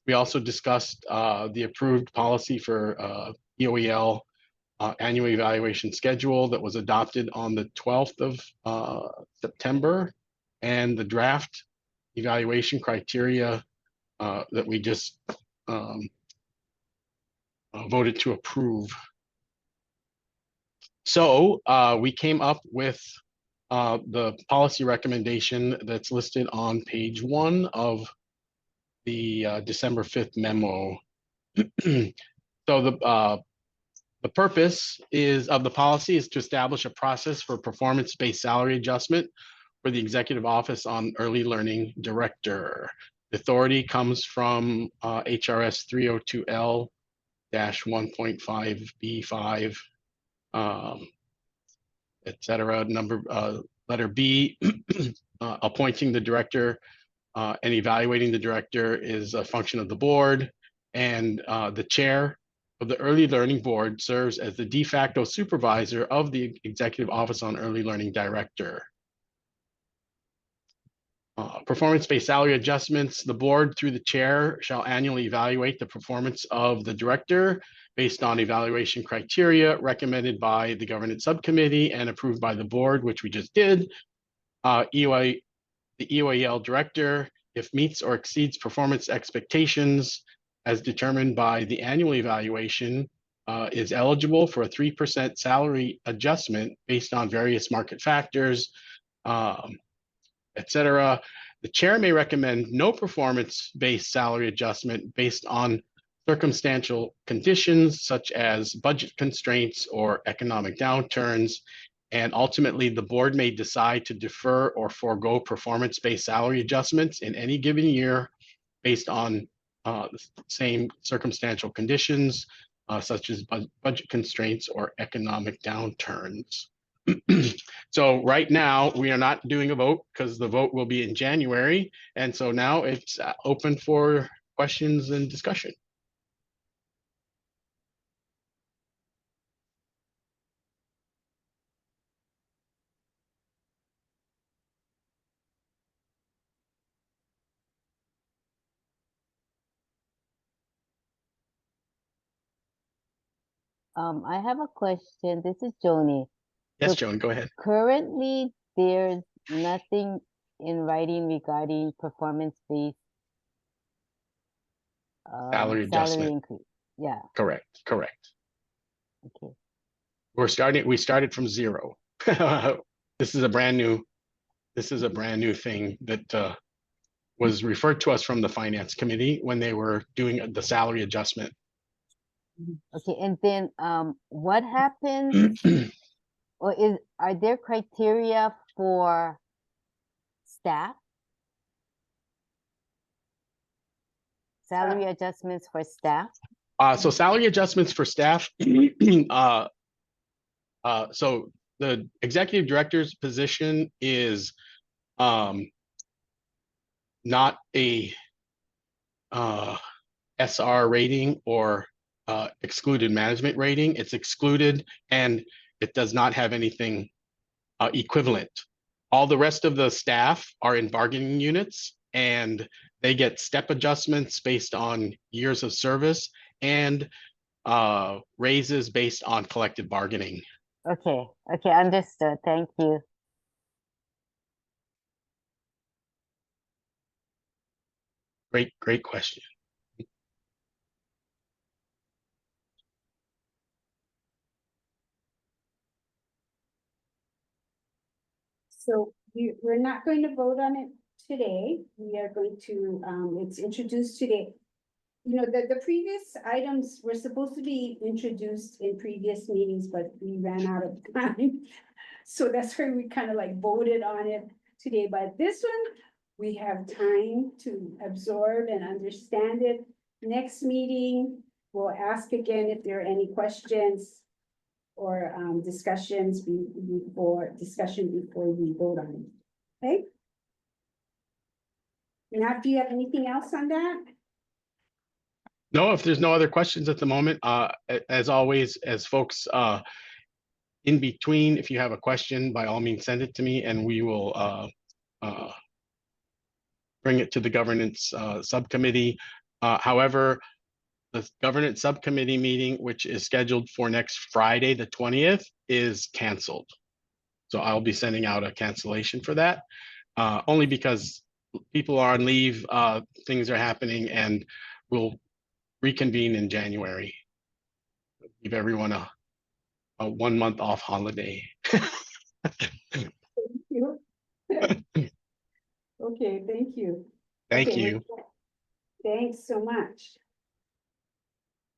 We also discussed the approved policy for EOEL annual evaluation schedule that was adopted on the 12th of September, and the draft evaluation criteria that we just voted to approve. So we came up with the policy recommendation that's listed on page 1 of the December 5th memo. So the purpose of the policy is to establish a process for performance-based salary adjustment for the Executive Office on Early Learning Director. The authority comes from HRS 302L-1.5B5, etc. Letter B, appointing the director and evaluating the director is a function of the board, and the chair of the Early Learning Board serves as the de facto supervisor of the Executive Office on Early Learning Director. Performance-based salary adjustments, the board through the chair shall annually evaluate the performance of the director based on evaluation criteria recommended by the governance subcommittee and approved by the board, which we just did. The EOEL director, if meets or exceeds performance expectations as determined by the annual evaluation, is eligible for a 3% salary adjustment based on various market factors, etc. The chair may recommend no performance-based salary adjustment based on circumstantial conditions such as budget constraints or economic downturns. And ultimately, the board may decide to defer or forego performance-based salary adjustments in any given year based on the same circumstantial conditions, such as budget constraints or economic downturns. So right now, we are not doing a vote because the vote will be in January. And so now it's open for questions and discussion. I have a question. This is Joni. Yes, So Joan, go ahead. currently, there's nothing in writing regarding performance-based Salary adjustment. increase. Yeah, Correct. okay. We started from zero. This is a brand new thing that was referred to us from the Finance Committee when they were doing the salary adjustment. Okay, and then what happens, or are there criteria for staff? Salary adjustments for staff? So salary adjustments for staff. So the executive director's position is not a SR rating or excluded management rating. It's excluded and it does not have anything equivalent. All the rest of the staff are in bargaining units and they get step adjustments based on years of service and raises based on collective bargaining. Okay, okay, understood. Thank you. Great question. So we're not going to vote on it today. We are going to, it's introduced today. You know, the previous items were supposed to be introduced in previous meetings, but we ran out of time. So that's why we kind of like voted on it today. But this one, we have time to absorb and understand it. Next meeting, we'll ask again if there are any questions or discussion before we vote on it. Okay? Now, do you have anything else on that? No, if there's no other questions at the moment, as always, as folks in between, if you have a question, by all means, send it to me and we will bring it to the governance subcommittee. However, the governance subcommittee meeting, which is scheduled for next Friday, the 20th, is canceled. So I'll be sending out a cancellation for that, only because people are on leave, things are happening, and we'll reconvene in January. Give everyone a 1 month off holiday. Thank you. Okay, thank you. Thank Okay, you. thanks so much.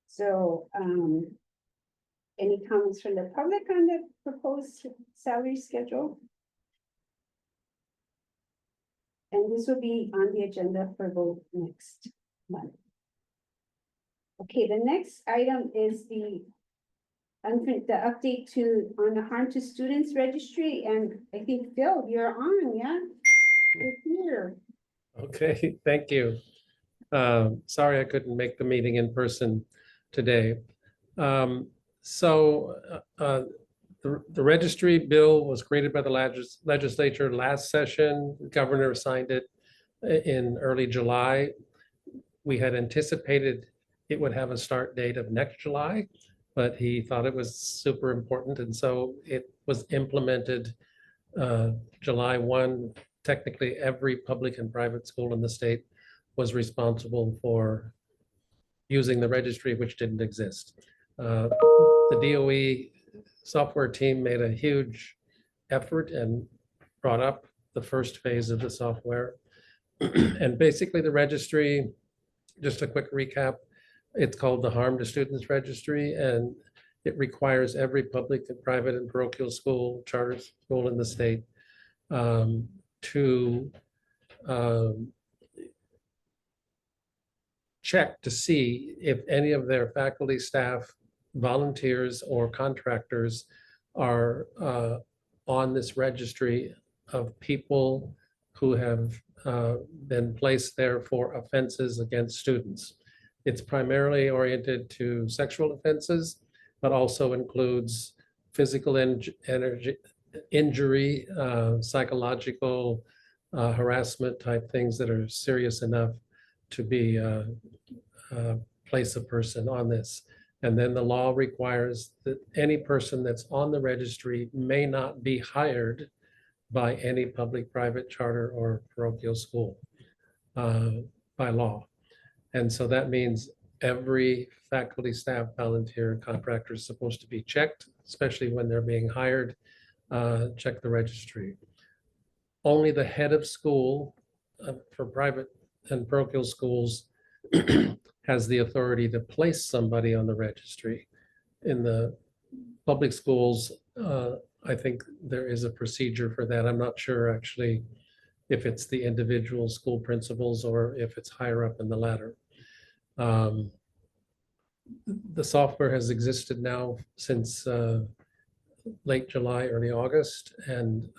So, any comments from the public on the proposed salary schedule? And this will be on the agenda for vote next month. Okay, the next item is the update on the harm to students registry, and I think Phil, you're on, yeah? You're here. Okay, thank you. Sorry I couldn't make the meeting in person today. The registry bill was created by the legislature last session. The governor signed it in early July. We had anticipated it would have a start date of next July, but he thought it was super important, and so it was implemented July 1. Technically, every public and private school in the state was responsible for using the registry, which didn't exist. The DOE software team made a huge effort and brought up the first phase of the software. And basically the registry, just a quick recap, it's called the Harm to Students Registry, and it requires every public and private and parochial school, charter school in the state to check to see if any of their faculty, staff, volunteers, or contractors are on this registry of people who have been placed there for offenses against students. It's primarily oriented to sexual offenses, but also includes physical injury, psychological harassment type things that are serious enough to be place a person on this. And then the law requires that any person that's on the registry may not be hired by any public, private, charter, or parochial school by law. And so that means every faculty, staff, volunteer, contractor is supposed to be checked, especially when they're being hired, check the registry. Only the head of school for private and parochial schools has the authority to place somebody on the registry. In the public schools, I think there is a procedure for that. I'm not sure actually if it's the individual school principals or if it's higher up in the ladder. The software has existed now since late July, early August, and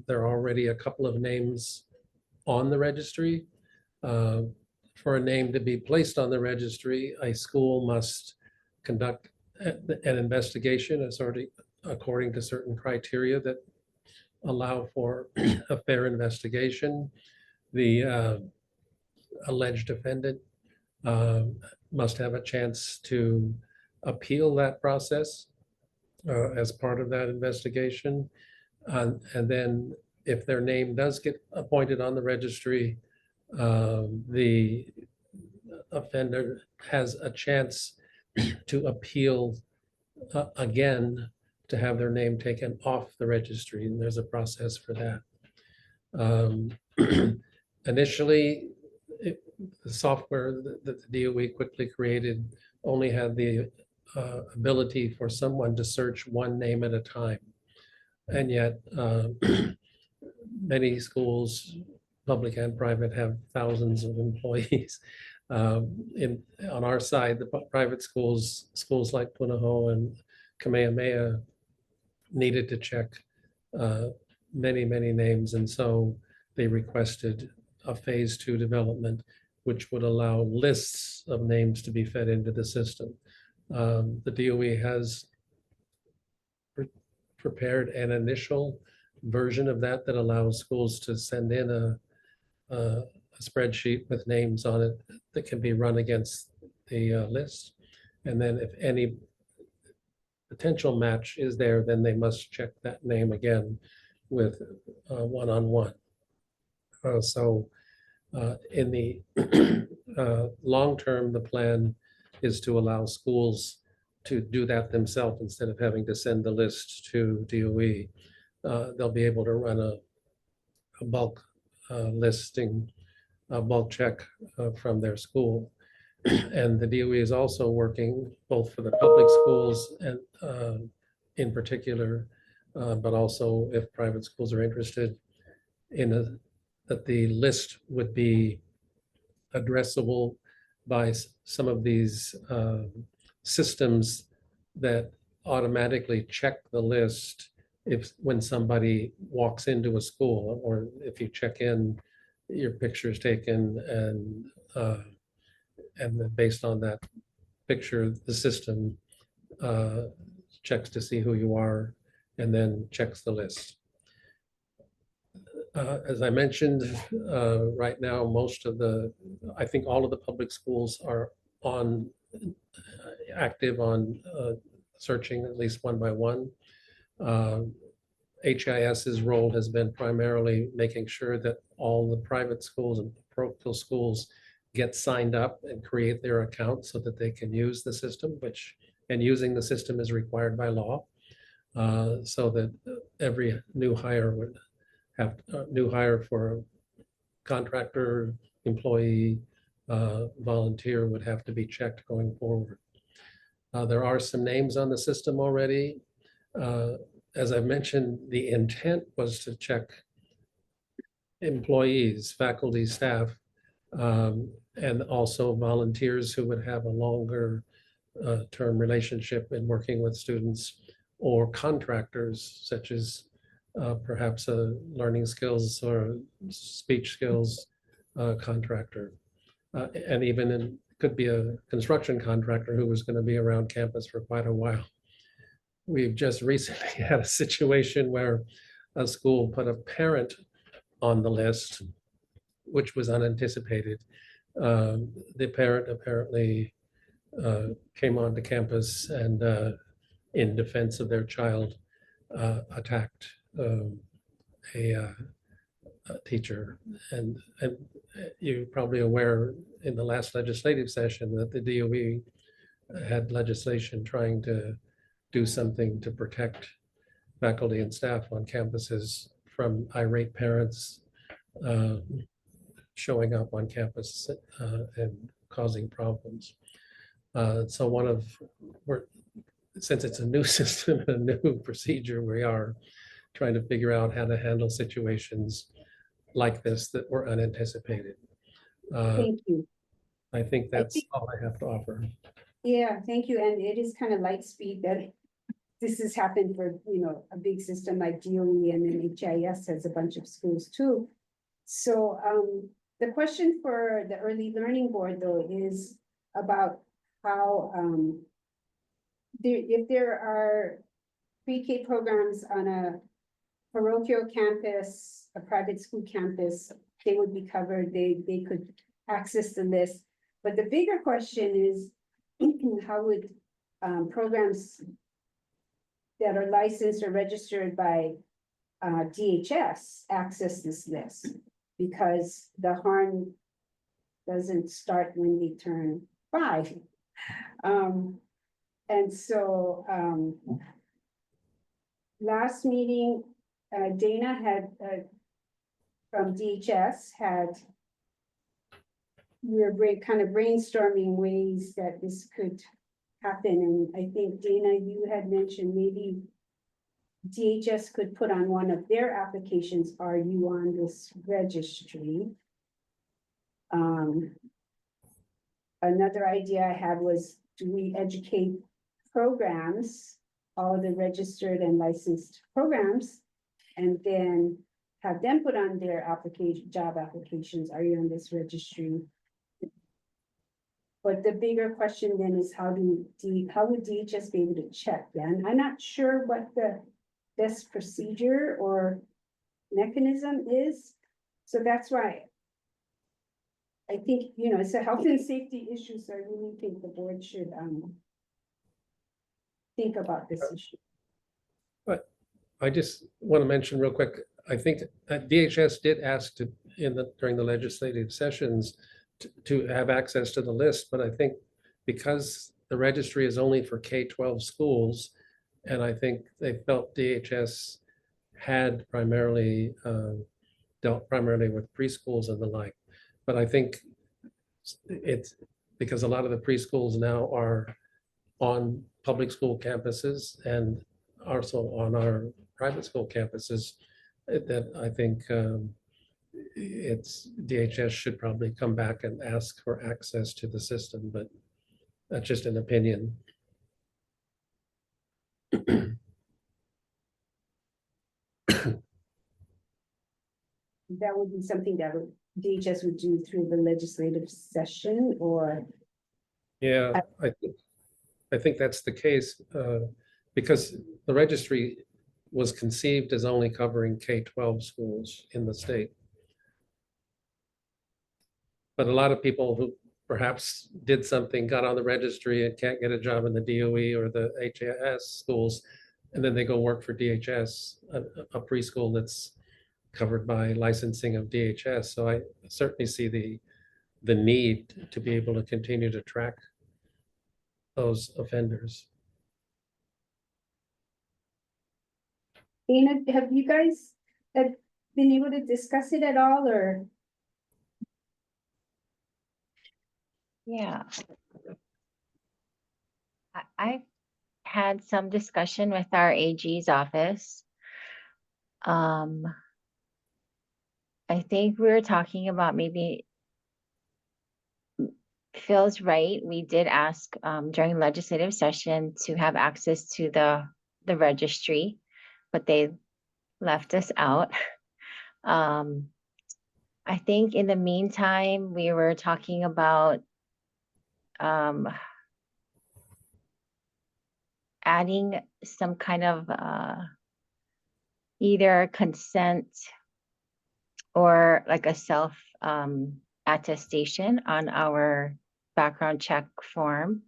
there are already a couple of names on the registry. For a name to be placed on the registry, a school must conduct an investigation according to certain criteria that allow for a fair investigation. The alleged defendant must have a chance to appeal that process as part of that investigation. And then if their name does get appointed on the registry, the offender has a chance to appeal again to have their name taken off the registry, and there's a process for that. Initially, the software that the DOE quickly created only had the ability for someone to search one name at a time. And yet many schools, public and private, have thousands of employees. On our side, the private schools like Punahou and Kamehameha needed to check many names. And so they requested a phase 2 development, which would allow lists of names to be fed into the system. The DOE has prepared an initial version of that allows schools to send in a spreadsheet with names on it that can be run against the list. And then if any potential match is there, then they must check that name again with one-on-one. In the long term, the plan is to allow schools to do that themselves instead of having to send the list to DOE. They'll be able to run a bulk listing, a bulk check from their school. And the DOE is also working both for the public schools and in particular, but also if private schools are interested in that the list would be addressable by some of these systems that automatically check the list when somebody walks into a school, or if you check in, your picture is taken, and then based on that picture, the system checks to see who you are and then checks the list. As I mentioned, right now, I think all of the public schools are active on searching at least one by one. HIS's role has been primarily making sure that all the private schools and parochial schools get signed up and create their account so that they can use the system, and using the system is required by law, so that every new hire would have new hire for a contractor, employee, volunteer would have to be checked going forward. There are some names on the system already. As I mentioned, the intent was to check employees, faculty, staff, and also volunteers who would have a longer term relationship in working with students, or contractors such as perhaps a learning skills or speech skills contractor. And even could be a construction contractor who was going to be around campus for quite a while. We've just recently had a situation where a school put a parent on the list, which was unanticipated. The parent apparently came onto campus and in defense of their child attacked a teacher. And you're probably aware in the last legislative session that the DOE had legislation trying to do something to protect faculty and staff on campuses from irate parents showing up on campus and causing problems. So since it's a new system and a new procedure, we are trying to figure out how to handle situations like this that were unanticipated. Thank you. I think that's all I have to offer. Yeah, thank you. And it is kind of light speed that this has happened for, a big system like DOE, and then HIS has a bunch of schools too. So the question for the early learning board though is about how if there are pre-K programs on a parochial campus, a private school campus, they would be covered, they could access the list. But the bigger question is, how would programs that are licensed or registered by DHS access this list? Because the harm doesn't start when they turn 5. And so last meeting, Dana had from DHS we were kind of brainstorming ways that this could happen. And I think Dana, you had mentioned maybe DHS could put on one of their applications, are you on this registry? Another idea I had was, do we educate programs, all the registered and licensed programs, and then have them put on their job applications, are you on this registry? But the bigger question then is how would DHS be able to check then? I'm not sure what the best procedure or mechanism is. So that's why I think, it's a health and safety issue, so I really think the board should think about this issue. But I just want to mention real quick, I think DHS did ask during the legislative sessions to have access to the list, but I think because the registry is only for K-12 schools, and I think they felt DHS had primarily dealt primarily with preschools and the like. But I think it's because a lot of the preschools now are on public school campuses and also on our private school campuses, that I think DHS should probably come back and ask for access to the system, but that's just an opinion. That would be something that DHS would do through the legislative session, or? Yeah, I think that's the case, because the registry was conceived as only covering K-12 schools in the state. But a lot of people who perhaps did something, got on the registry and can't get a job in the DOE or the HAS schools, and then they go work for DHS, a preschool that's covered by licensing of DHS. So I certainly see the need to be able to continue to track those offenders. Dana, have you guys been able to discuss it at all, or? Yeah. I've had some discussion with our AG's office. I think we were talking about maybe Phil's right. We did ask during legislative session to have access to the registry, but they left us out. I think in the meantime, we were talking about adding some kind of either consent or like a self attestation on our background check form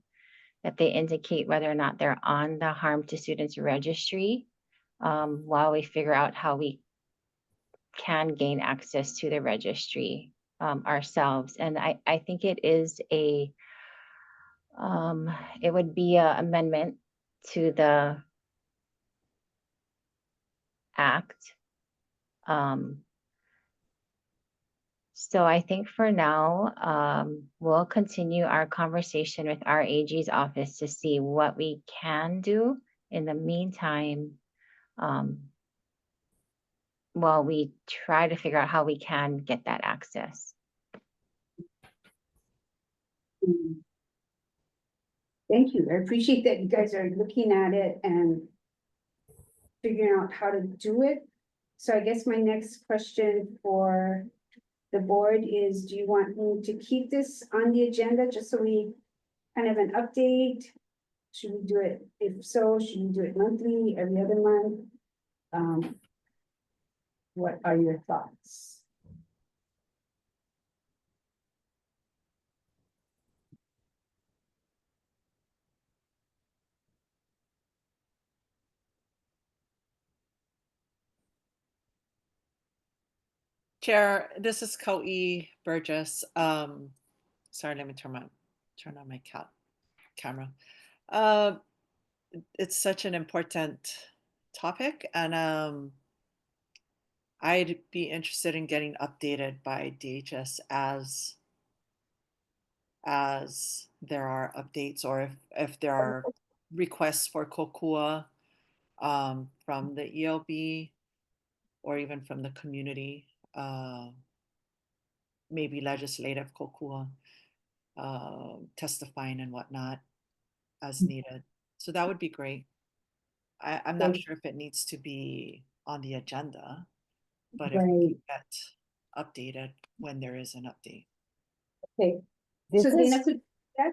that they indicate whether or not they're on the harm to students registry, while we figure out how we can gain access to the registry ourselves. And I think it is it would be an amendment to the act. So I think for now, we'll continue our conversation with our AG's office to see what we can do in the meantime, while we try to figure out how we can get that access. Thank you. I appreciate that you guys are looking at it and figuring out how to do it. So I guess my next question for the board is, do you want me to keep this on the agenda just so we kind of an update Should we do it, if so, should we do it monthly, every other month? What are your thoughts? Chair, this is Ko-E Burgess. Sorry, let me turn on my camera. It's such an important topic, and I'd be interested in getting updated by DHS as there are updates, or if there are requests for kokua from the ELB or even from the community, maybe legislative kokua, testifying and whatnot as needed. So that would be great. I'm not sure if it needs to be on the agenda, but if we Right. can get updated when there is an update. Okay, This so Dana is, could, that,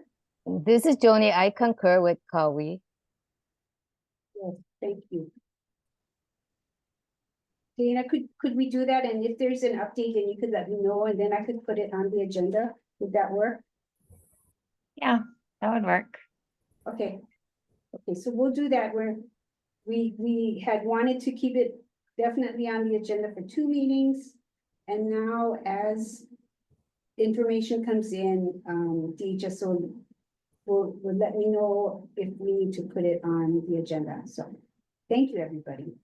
this is Joni. I concur with Kawi. yes, thank you. Dana, could we do that? And if there's an update, then you could let me know, and then I could put it on the agenda. Would that work? Yeah, that would work. Okay. Okay, so we'll do that where we had wanted to keep it definitely on the agenda for 2 meetings. And now as information comes in, DHS will let me know if we need to put it on the agenda. So thank you, everybody.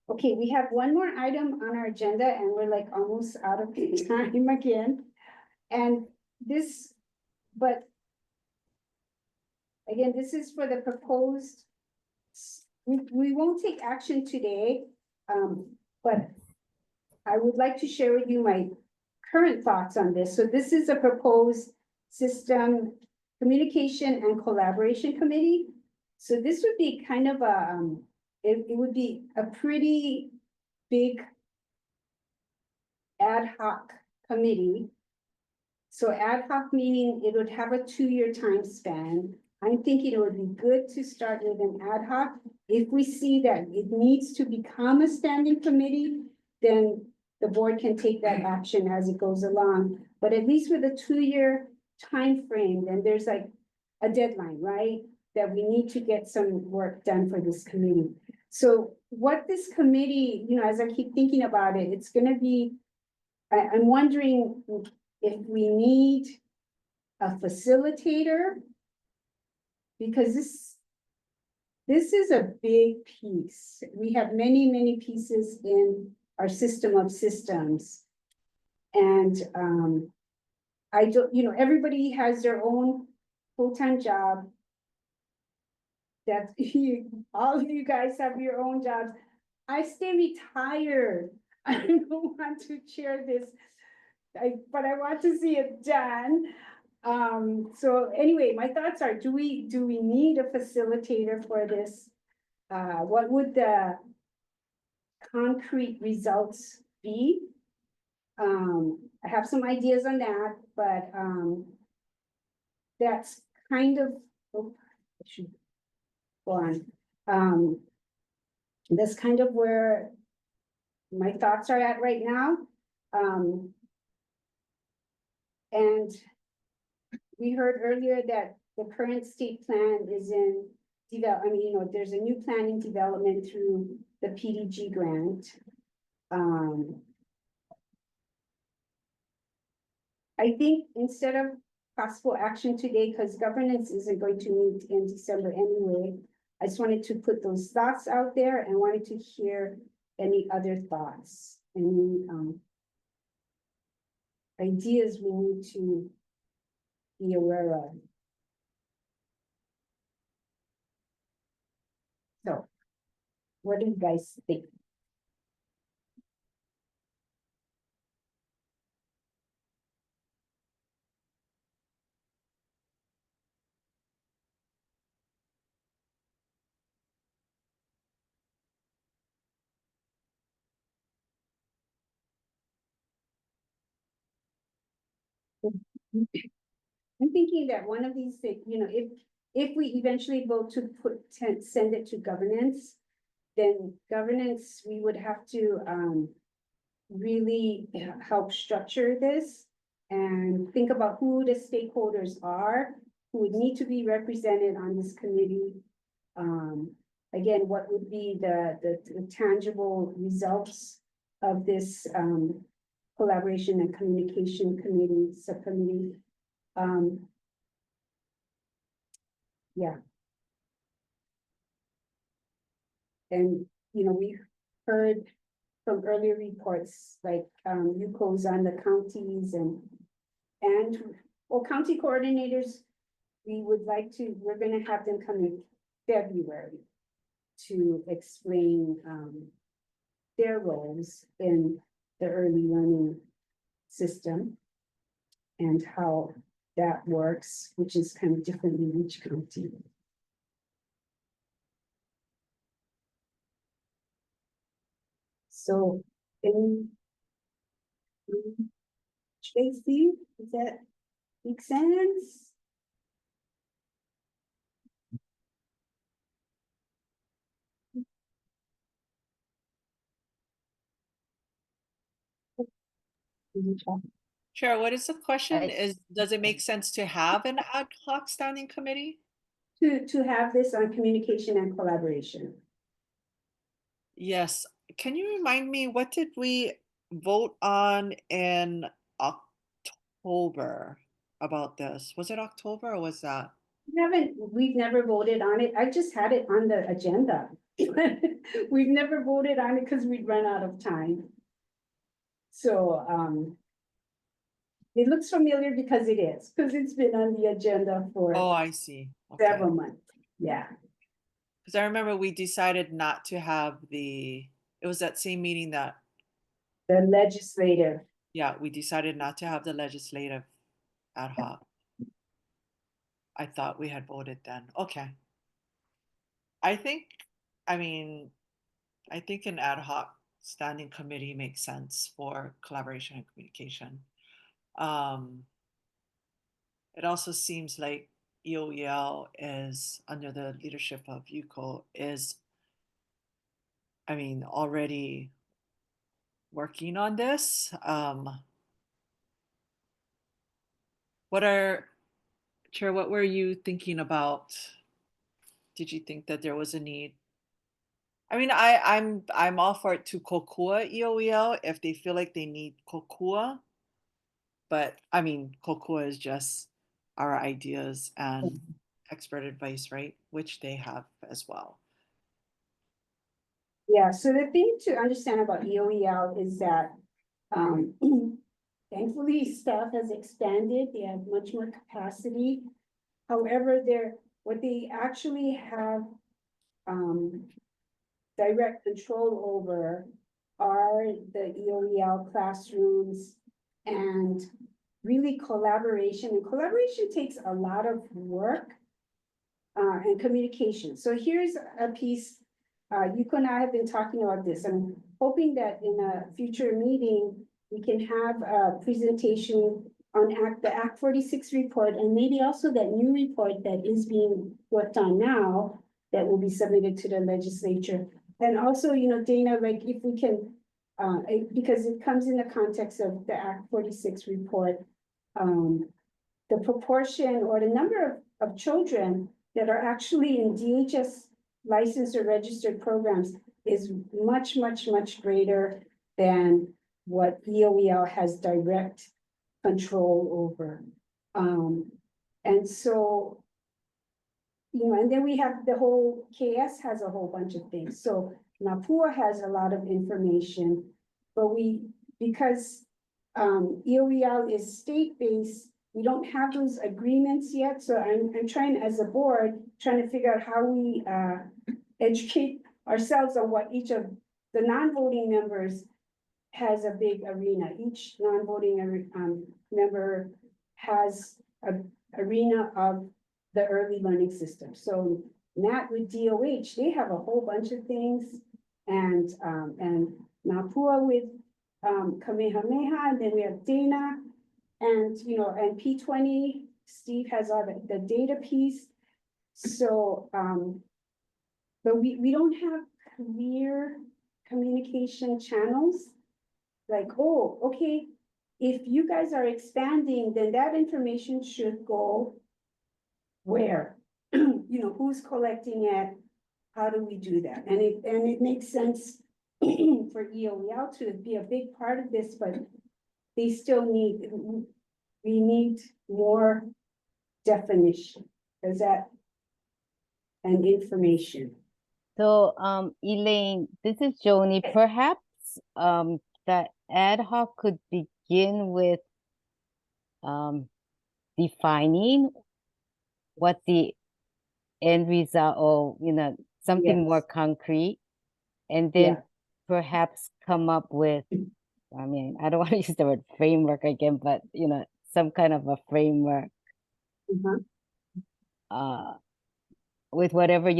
Okay, we have one more item on our agenda and we're like almost out of time again. And this, but again, this is for the proposed, we won't take action today, but I would like to share with you my current thoughts on this. So this is a proposed system communication and collaboration committee. So this would be kind of a, it would be a pretty big ad hoc committee. So ad hoc meaning it would have a 2-year time span. I'm thinking it would be good to start with an ad hoc. If we see that it needs to become a standing committee, then the board can take that action as it goes along. But at least with a 2-year time frame, then there's like a deadline, right? That we need to get some work done for this committee. So what this committee, as I keep thinking about it, it's gonna be, I'm wondering if we need a facilitator, because this is a big piece. We have many, many pieces in our system of systems. And I don't, everybody has their own full-time job. That all of you guys have your own jobs. I stay retired. I don't want to chair this, but I want to see it done. So anyway, my thoughts are, do we need a facilitator for this? What would the concrete results be? I have some ideas on that, but that's kind of, oh, I should go on. That's kind of where my thoughts are at right now. And we heard earlier that the current state plan is in there's a new plan in development through the PDG grant. I think instead of possible action today, because governance isn't going to meet in December anyway, I just wanted to put those thoughts out there and wanted to hear any other thoughts, any ideas we need to be aware of. So, what do you guys think? I'm thinking that one of these things, if if we eventually vote to send it to governance, then governance, we would have to, really help structure this and think about who the stakeholders are, who would need to be represented on this committee. Again, what would be the tangible results of this, collaboration and communication committee, subcommittee. Yeah. And, you know, we heard from earlier reports, like, UCO's on the counties well, county coordinators, we're gonna have them come in February to explain, their roles in the early learning system and how that works, which is kind of different in each county. So, Tracy, does that make sense? Sure, what is the question? I- Does it make sense to have an ad hoc standing committee? To have this on communication and collaboration. Yes, can you remind me, what did we vote on in October about this? Was it October or was that? We've never voted on it. I just had it on the agenda. We've never voted on it because we'd run out of time. So, it looks familiar because it is, because it's been on the agenda for Oh, I see. Okay. several months. Yeah. Because I remember we decided not to have it was that same meeting that, The legislative. yeah, we decided not to have the legislative ad hoc. I thought we had voted then. Okay. I think, I mean, I think an ad hoc standing committee makes sense for collaboration and communication. It also seems like EOEL is under the leadership of UCO is, I mean, already working on this. Chair, what were you thinking about? Did you think that there was a need? I mean, I'm all for it to kokua EOEL if they feel like they need kokua. But I mean, kokua is just our ideas and expert advice, right? Which they have as well. Yeah, so the thing to understand about EOEL is that, thankfully, staff has expanded. They have much more capacity. However, what they actually have, direct control over are the EOEL classrooms and really collaboration. And collaboration takes a lot of work, and communication. So here's a piece, Yuko and I have been talking about this. I'm hoping that in a future meeting, we can have a presentation on the Act 46 report, and maybe also that new report that is being worked on now that will be submitted to the legislature. And also, you know, Dana, like if we can, because it comes in the context of the Act 46 report, the proportion or the number of children that are actually in DHS licensed or registered programs is much, much, much greater than what EOEL has direct control over. And so, you know, and then we have the whole, KS has a whole bunch of things. So NAPUA has a lot of information, but because EOEL is state-based, we don't have those agreements yet. So I'm trying, as a board, trying to figure out how we educate ourselves on what each of the non-voting members has a big arena. Each non-voting member has a arena of the early learning system. So Nat with DOH, they have a whole bunch of things, and NAPUA with Kamehameha, and then we have Dana, and you know, and P20, Steve has all the data piece. So, but we don't have clear communication channels. Like, oh, okay, if you guys are expanding, then that information should go where? You know, who's collecting it? How do we do that? And it makes sense for EOEL to be a big part of this, but they still we need more definition. Is that and information? So, Elaine, this is Joni. Perhaps the ad hoc could begin with defining what the end result, or something more concrete, and then perhaps come up with, I mean, I don't want to use the word framework again, but some kind of a framework with whatever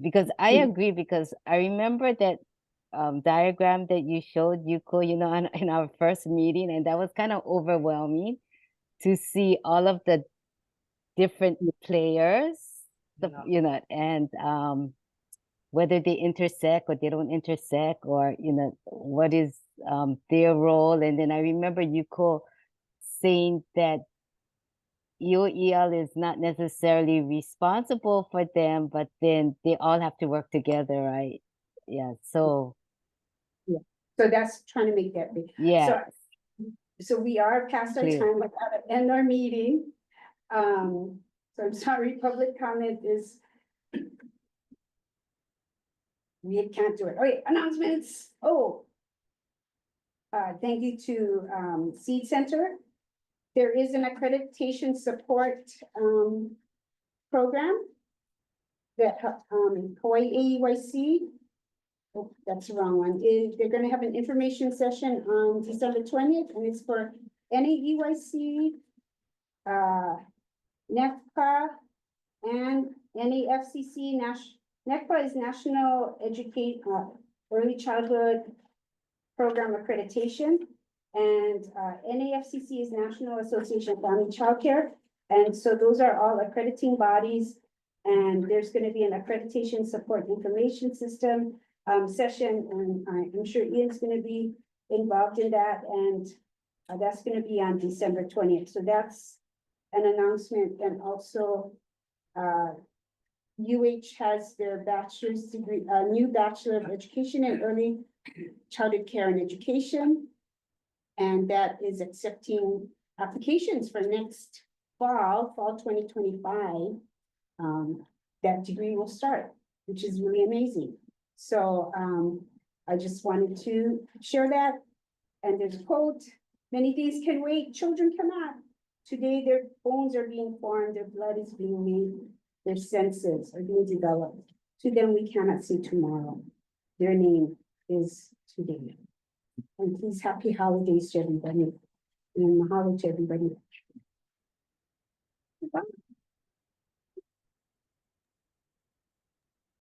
because I agree, because I remember that diagram that you showed, Yuko, in our first meeting, and that was kind of overwhelming to see all of the different players, and whether they intersect or they don't intersect, or what is their role. And then I remember Yuko saying that EOEL is not necessarily responsible for them, but then they all have to work together, right? Yeah. So So that's trying to make that big. yeah. So we are past our Clear. time. We gotta end our meeting. So I'm sorry, public comment is. We can't do it. Okay, announcements. Oh. Thank you to Seed Center. There is an accreditation support program that Hawaii AEYC. Oh, that's the wrong one. They're going to have an information session on December 20th, and it's for NAEYC, NEFPA, and NAFCC. NEFPA is National Early Childhood Program Accreditation, and NAFCC is National Association of Family Childcare. And so those are all accrediting bodies, and there's going to be an accreditation support information system session, and I'm sure Ian's going to be involved in that, and that's going to be on December 20th. So that's an announcement. And also UH has their bachelor's degree, new Bachelor of Education in Early Childhood Care and Education, and that is accepting applications for next fall 2025. That degree will start, which is really amazing. So I just wanted to share that. And there's a quote: many things can wait, children cannot. Today their bones are being formed, their blood is being made, their senses are being developed. To them we cannot see tomorrow. Their name is today. And please, happy holidays to everybody, and mahalo to everybody.